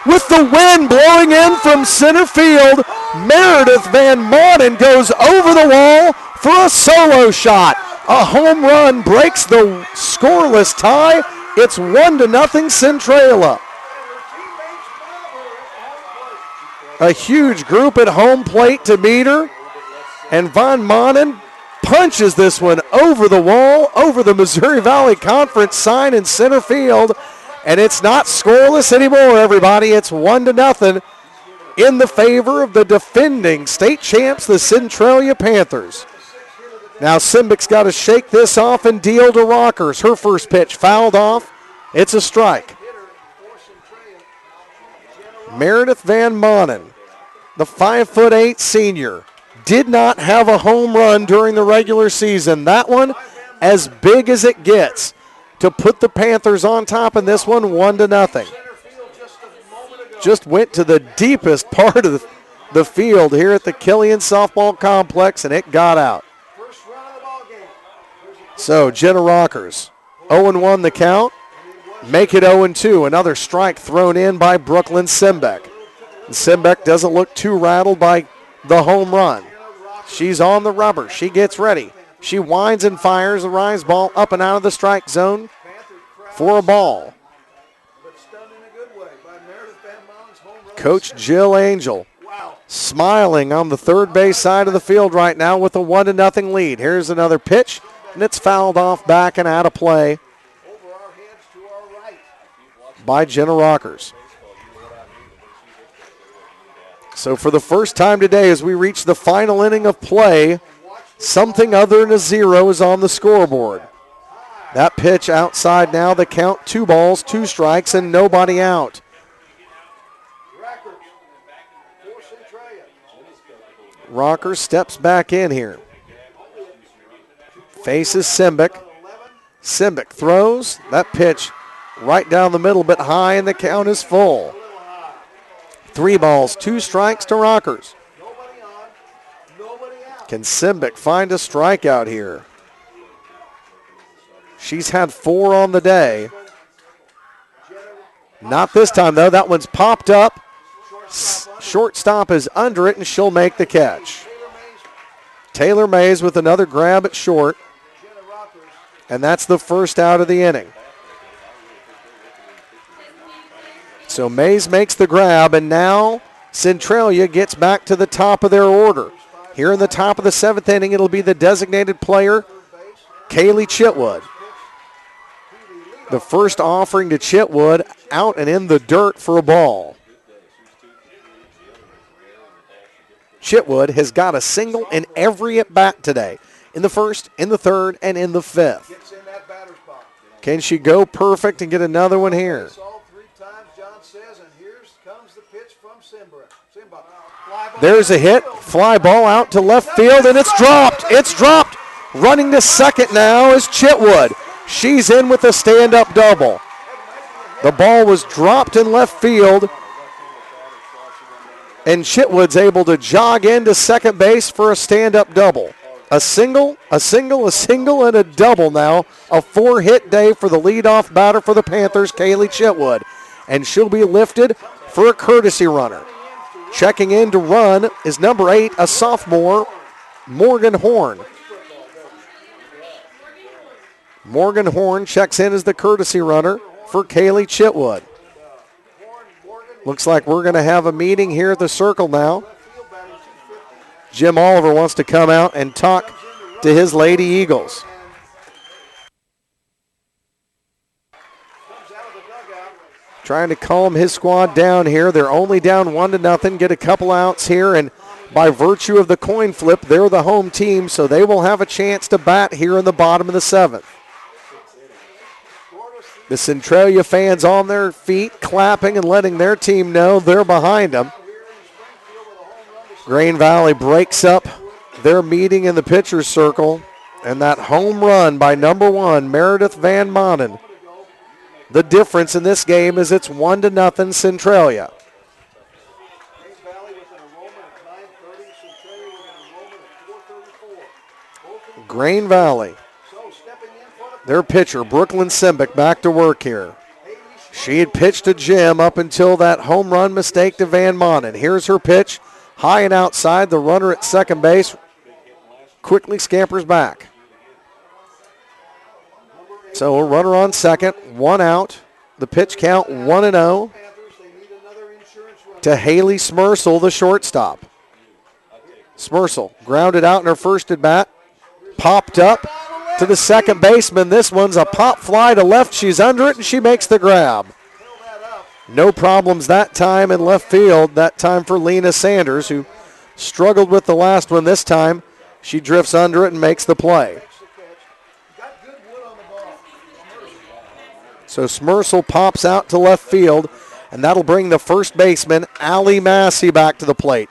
With the wind blowing in from center field, Meredith Van Mauden goes over the wall for a solo shot. A home run breaks the scoreless tie. It's 1-0 Centralia. A huge group at home plate to meet her, and Van Mauden punches this one over the wall, over the Missouri Valley Conference sign in center field, and it's not scoreless anymore, everybody. It's 1-0 in the favor of the defending state champs, the Centralia Panthers. Now Simbeck's got to shake this off and deal to Rockers. Her first pitch fouled off. It's a strike. Meredith Van Mauden, the 5'8" senior, did not have a home run during the regular season. That one as big as it gets to put the Panthers on top in this one, 1-0. Just went to the deepest part of the field here at the Killian softball complex, and it got out. So Jenna Rockers, 0-1 the count. Make it 0-2. Another strike thrown in by Brooklyn Simbeck. And Simbeck doesn't look too rattled by the home run. She's on the rubber. She gets ready. She winds and fires a rise ball up and out of the strike zone for a ball. Coach Jill Angel smiling on the third base side of the field right now with a 1-0 lead. Here's another pitch, and it's fouled off back and out of play by Jenna Rockers. So for the first time today, as we reach the final inning of play, something other than a 0 is on the scoreboard. That pitch outside now, the count 2 balls, 2 strikes, and nobody out. Rockers steps back in here. Faces Simbeck. Simbeck throws. That pitch right down the middle, but high, and the count is full. 3 balls, 2 strikes to Rockers. Can Simbeck find a strikeout here? She's had 4 on the day. Not this time, though. That one's popped up. Shortstop is under it, and she'll make the catch. Taylor Mays with another grab at short. And that's the first out of the inning. So Mays makes the grab, and now Centralia gets back to the top of their order. Here in the top of the 7th inning, it'll be the designated player, Kaylee Chitwood. The first offering to Chitwood, out and in the dirt for a ball. Chitwood has got a single in every at-bat today, in the first, in the third, and in the 5th. Can she go perfect and get another one here? There's a hit, fly ball out to left field, and it's dropped. It's dropped. Running to second now is Chitwood. She's in with a stand-up double. The ball was dropped in left field, and Chitwood's able to jog into second base for a stand-up double. A single, a single, a single, and a double now. A 4-hit day for the leadoff batter for the Panthers, Kaylee Chitwood. And she'll be lifted for a courtesy runner. Checking in to run is number 8, a sophomore, Morgan Horn. Morgan Horn checks in as the courtesy runner for Kaylee Chitwood. Looks like we're going to have a meeting here at the circle now. Jim Oliver wants to come out and talk to his Lady Eagles. Trying to calm his squad down here. They're only down 1-0, get a couple outs here, and by virtue of the coin flip, they're the home team, so they will have a chance to bat here in the bottom of the 7th. The Centralia fans on their feet, clapping and letting their team know they're behind them. Green Valley breaks up They're meeting in the pitcher's circle, and that home run by number 1, Meredith Van Manen. The difference in this game is it's 1-0 Centralia. Grain Valley. Their pitcher, Brooklyn Simbick, back to work here. She had pitched to Jim up until that home run mistake to Van Manen. Here's her pitch, high and outside. The runner at second base quickly scampers back. So a runner on second, 1 out. The pitch count 1-0 to Haley Smersel, the shortstop. Smersel grounded out in her first at bat, popped up to the second baseman. This one's a pop fly to left. She's under it, and she makes the grab. No problems that time in left field. That time for Lena Sanders, who struggled with the last one. This time she drifts under it and makes the play. So Smersel pops out to left field, and that'll bring the first baseman, Allie Massey, back to the plate.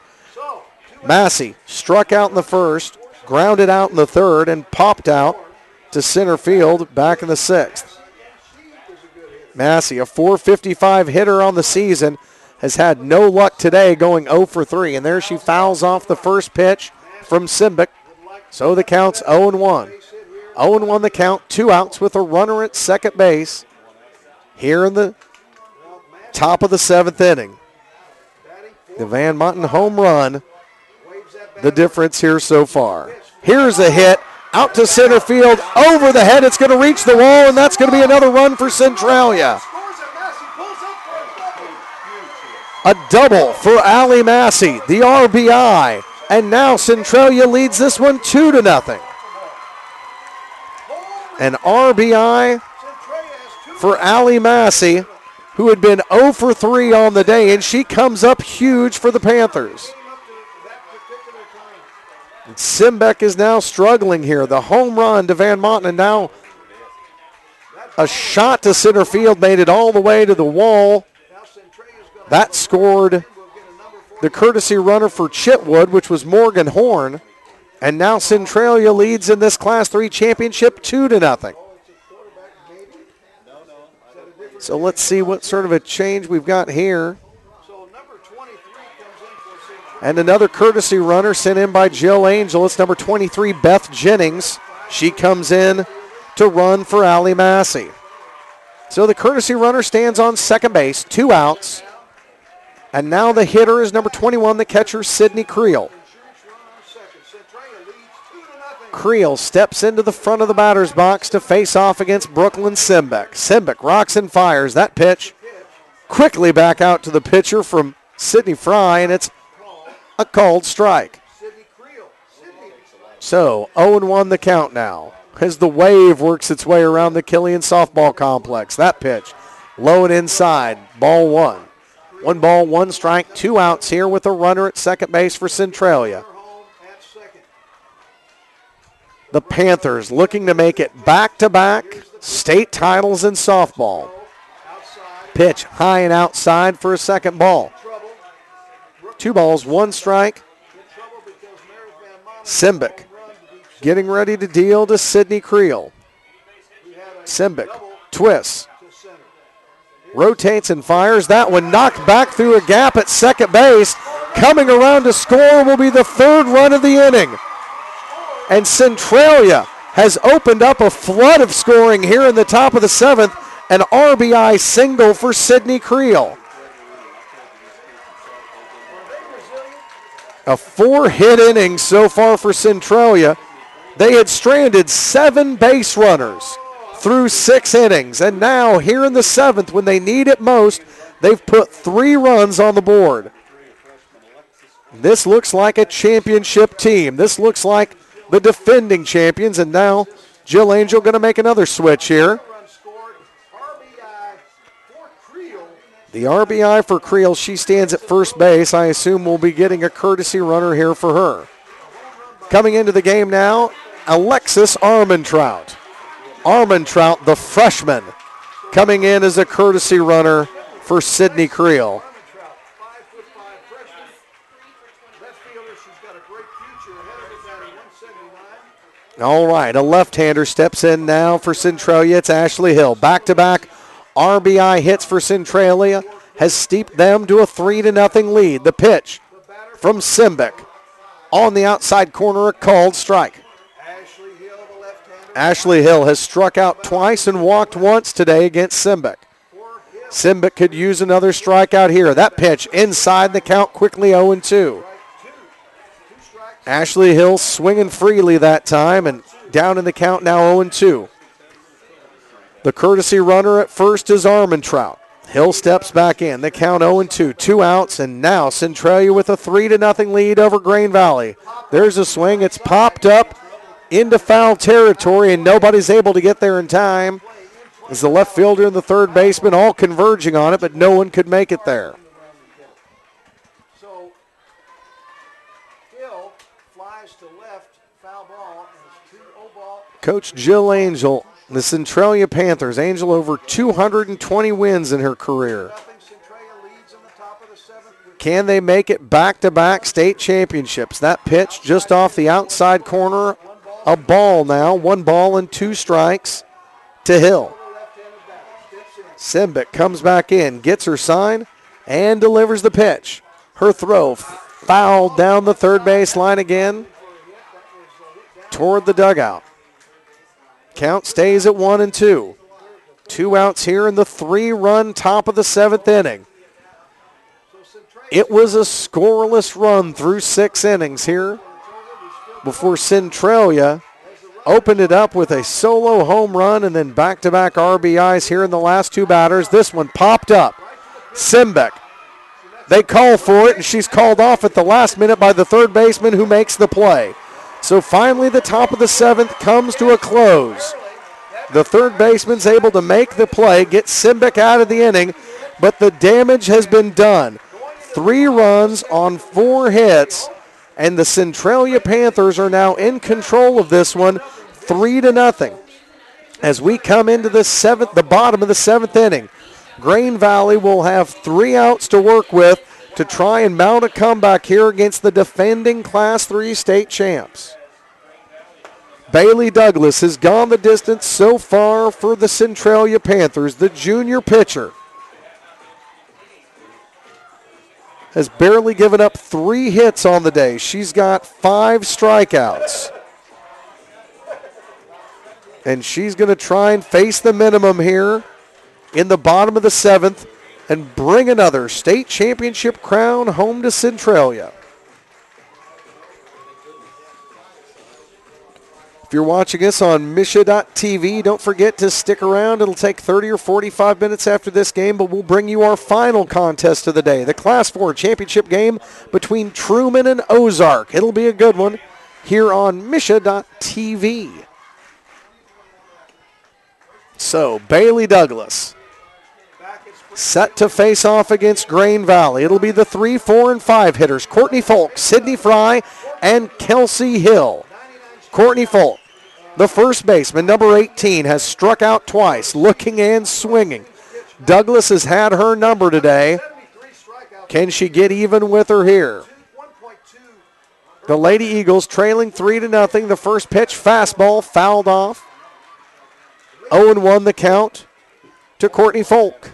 Massey struck out in the first, grounded out in the third, and popped out to center field back in the sixth. Massey, a .455 hitter on the season, has had no luck today, going 0 for 3. And there she fouls off the first pitch from Simbick. So the count's 0-1. 0-1 the count, 2 outs with a runner at second base here in the top of the 7th inning. The Van Manen home run, the difference here so far. Here's a hit out to center field, over the head. It's going to reach the wall, and that's going to be another run for Centralia. A double for Allie Massey, the RBI, and now Centralia leads this one 2-0. An RBI for Allie Massey, who had been 0 for 3 on the day, and she comes up huge for the Panthers. And Simbeck is now struggling here. The home run to Van Manen, and now a shot to center field made it all the way to the wall. That scored the courtesy runner for Chitwood, which was Morgan Horn. And now Centralia leads in this Class 3 championship 2-0. So let's see what sort of a change we've got here. And another courtesy runner sent in by Jill Angel. It's number 23, Beth Jennings. She comes in to run for Allie Massey. So the courtesy runner stands on second base, 2 outs. And now the hitter is number 21, the catcher, Sydney Creel. Creel steps into the front of the batter's box to face off against Brooklyn Simbeck. Simbeck rocks and fires. That pitch quickly back out to the pitcher from Sydney Fry, and it's a called strike. So 0-1 the count now as the wave works its way around the Killian softball complex. That pitch low and inside, ball 1. 1 ball, 1 strike, 2 outs here with a runner at second base for Centralia. The Panthers looking to make it back-to-back state titles in softball. Pitch high and outside for a second ball. 2 balls, 1 strike. Simbick getting ready to deal to Sydney Creel. Simbick twists, rotates and fires. That one knocked back through a gap at second base. Coming around to score will be the 3rd run of the inning. And Centralia has opened up a flood of scoring here in the top of the 7th. An RBI single for Sydney Creel. A 4-hit inning so far for Centralia. They had stranded 7 base runners through 6 innings. And now here in the 7th, when they need it most, they've put 3 runs on the board. This looks like a championship team. This looks like the defending champions, and now Jill Angel going to make another switch here. The RBI for Creel, she stands at first base. I assume we'll be getting a courtesy runner here for her. Coming into the game now, Alexis Armentrout. Armentrout, the freshman, coming in as a courtesy runner for Sydney Creel. All right, a left-hander steps in now for Centralia. It's Ashley Hill. Back-to-back RBI hits for Centralia has steeped them to a 3-0 lead. The pitch from Simbic on the outside corner, a called strike. Ashley Hill has struck out twice and walked once today against Simbic. Simbic could use another strikeout here. That pitch inside the count, quickly 0-2. Ashley Hill swinging freely that time and down in the count now 0-2. The courtesy runner at first is Armentrout. Hill steps back in. The count 0-2. 2 outs, and now Centralia with a 3-0 lead over Grain Valley. There's a swing. It's popped up into foul territory, and nobody's able to get there in time. As the left fielder and the third baseman all converging on it, but no one could make it there. So Hill flies to left, foul ball, and it's 2-0 ball. Coach Jill Angel, the Centralia Panthers. Angel over 220 wins in her career. Can they make it back-to-back state championships? That pitch just off the outside corner, a ball now, 1 ball and 2 strikes to Hill. Simbic comes back in, gets her sign, and delivers the pitch. Her throw fouled down the third base line again toward the dugout. Count stays at 1-2. 2 outs here in the 3-run top of the 7th inning. It was a scoreless run through 6 innings here before Centralia opened it up with a solo home run and then back-to-back RBIs here in the last 2 batters. This one popped up. Simbic. They call for it, and she's called off at the last minute by the third baseman who makes the play. So finally the top of the 7th comes to a close. The third baseman's able to make the play, get Simbic out of the inning, but the damage has been done. 3 runs on 4 hits, and the Centralia Panthers are now in control of this one, 3-0. As we come into the bottom of the 7th inning, Grain Valley will have 3 outs to work with to try and mount a comeback here against the defending Class 3 state champs. Bailey Douglas has gone the distance so far for the Centralia Panthers. The junior pitcher has barely given up 3 hits on the day. She's got 5 strikeouts. And she's going to try and face the minimum here in the bottom of the 7th and bring another state championship crown home to Centralia. If you're watching us on MSHSAA.TV, don't forget to stick around. It'll take 30 or 45 minutes after this game, but we'll bring you our final contest of the day, the Class 4 championship game between Truman and Ozark. It'll be a good one here on MSHSAA.TV. So, Bailey Douglas set to face off against Grain Valley. It'll be the 3, 4, and 5 hitters, Courtney Folk, Sydney Fry, and Kelsey Hill. Courtney Folk, the first baseman, number 18, has struck out twice, looking and swinging. Douglas has had her number today. Can she get even with her here? The Lady Eagles trailing 3-0. The first pitch, fastball, fouled off. 0-1 the count to Courtney Folk.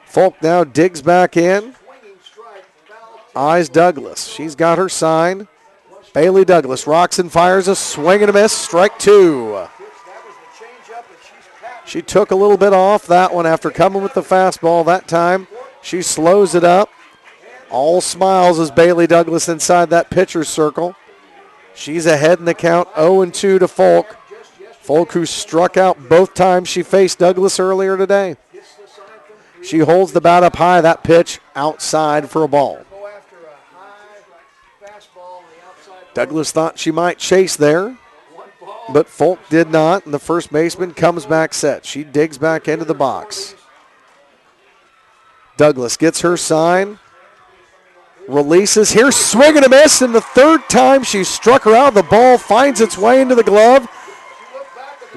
Folk now digs back in. Eyes Douglas. She's got her sign. Bailey Douglas rocks and fires a swing and a miss. Strike 2. She took a little bit off that one after coming with the fastball that time. She slows it up. All smiles as Bailey Douglas inside that pitcher's circle. She's ahead in the count, 0-2 to Folk. Folk, who struck out both times she faced Douglas earlier today. She holds the bat up high. That pitch outside for a ball. Douglas thought she might chase there, but Folk did not, and the first baseman comes back set. She digs back into the box. Douglas gets her sign, releases here, swing and a miss, and the third time she struck her out. The ball finds its way into the glove.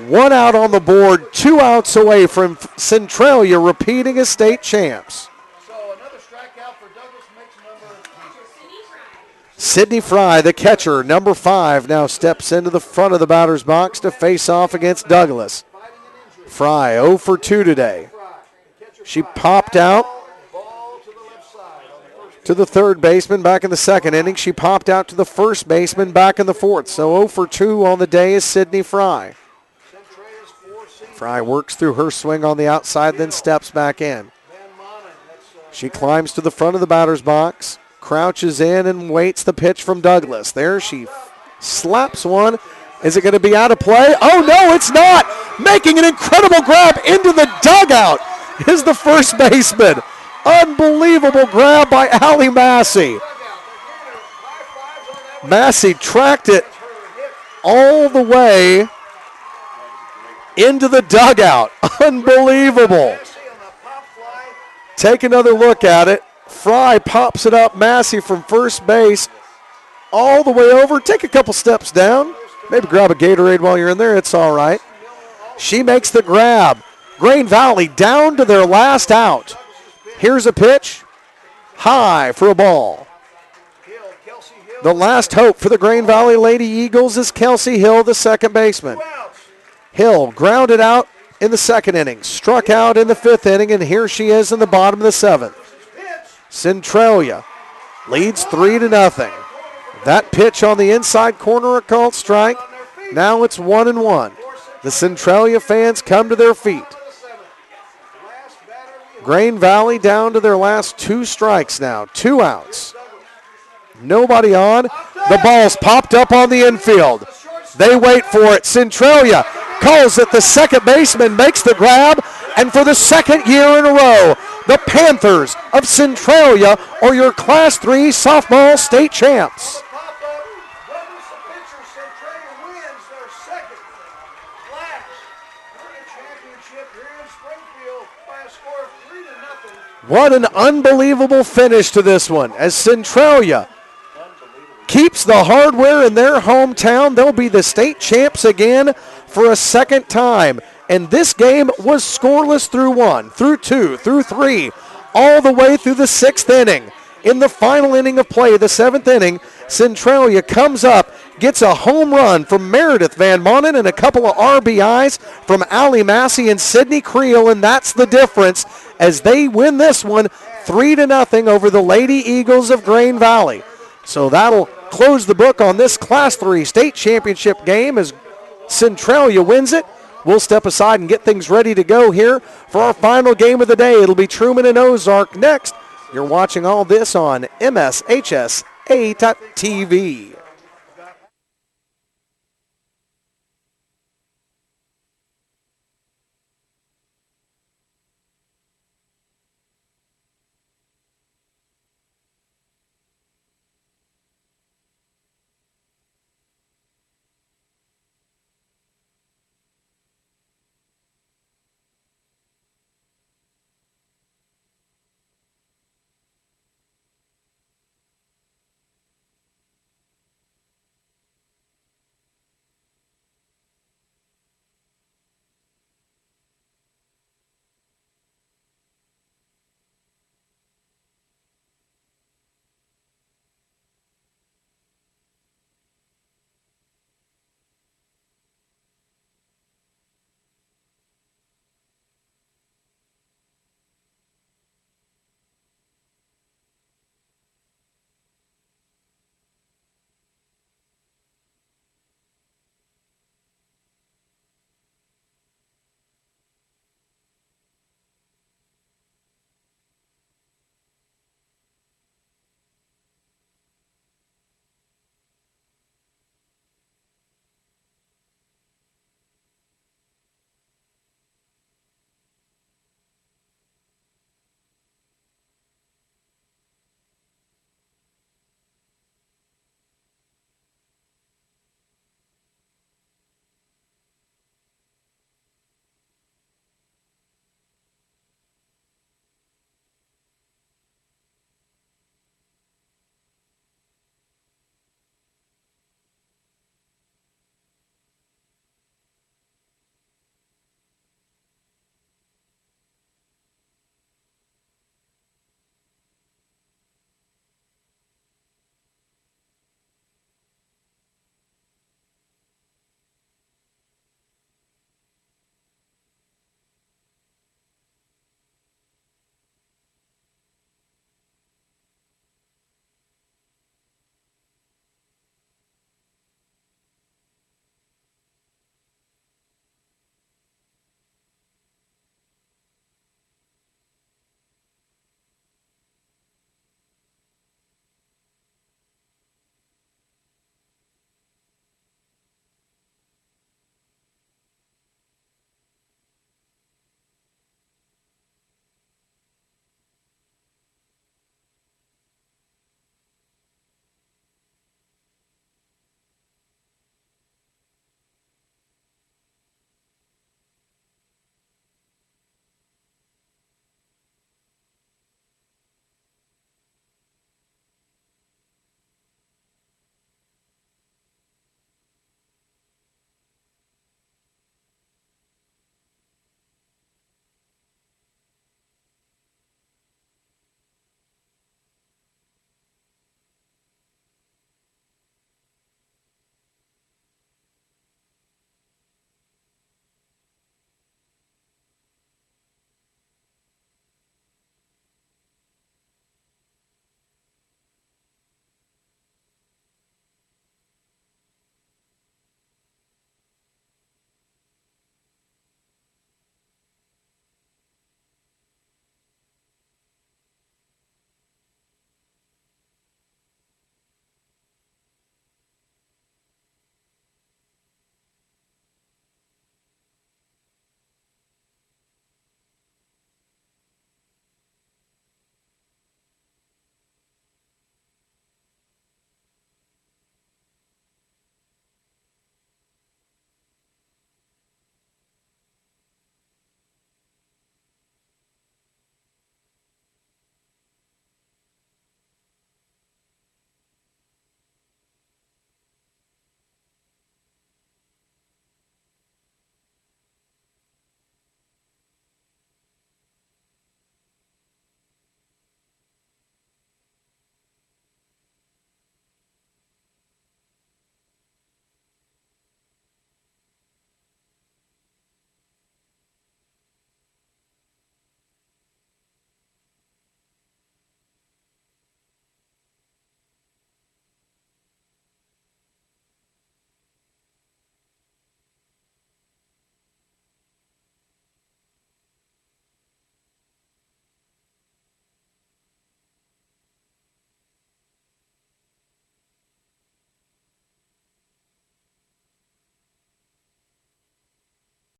1 out on the board, 2 outs away from Centralia repeating as state champs. So another strikeout for Douglas Sydney Fry, the catcher, number 5, now steps into the front of the batter's box to face off against Douglas. Fry 0 for 2 today. She popped out to the third baseman back in the second inning. She popped out to the first baseman back in the fourth. So 0 for 2 on the day is Sydney Fry. Fry works through her swing on the outside, then steps back in. She climbs to the front of the batter's box, crouches in and waits the pitch from Douglas. There she slaps one. Is it going to be out of play? Oh, no, it's not. Making an incredible grab into the dugout is the first baseman. Unbelievable grab by Allie Massey. Massey tracked it all the way into the dugout. Unbelievable. Take another look at it. Fry pops it up. Massey from first base all the way over. Take a couple steps down. Maybe grab a Gatorade while you're in there. It's all right. She makes the grab. Grain Valley down to their last out. Here's a pitch. High for a ball. The last hope for the Grain Valley Lady Eagles is Kelsey Hill, the second baseman. Hill grounded out in the second inning, struck out in the fifth inning, and here she is in the bottom of the seventh. Centralia leads 3-0. That pitch on the inside corner, a called strike. Now it's 1-1. The Centralia fans come to their feet. Grain Valley down to their last 2 strikes now, 2 outs. Nobody on. The ball's popped up on the infield. They wait for it. Centralia calls it. The second baseman makes the grab, and for the second year in a row, the Panthers of Centralia are your Class 3 softball state champs. What an unbelievable finish to this one as Centralia keeps the hardware in their hometown. They'll be the state champs again for a second time. And this game was scoreless through 1, through 2, through 3, all the way through the 6th inning. In the final inning of play, the 7th inning, Centralia comes up, gets a home run from Meredith Van Monen and a couple of RBIs from Allie Massey and Sydney Creel, and that's the difference as they win this one 3-0 over the Lady Eagles of Grain Valley. So that'll close the book on this Class 3 state championship game as Centralia wins it. We'll step aside and get things ready to go here for our final game of the day. It'll be Truman and Ozark next. You're watching all this on MSHSAA.TV.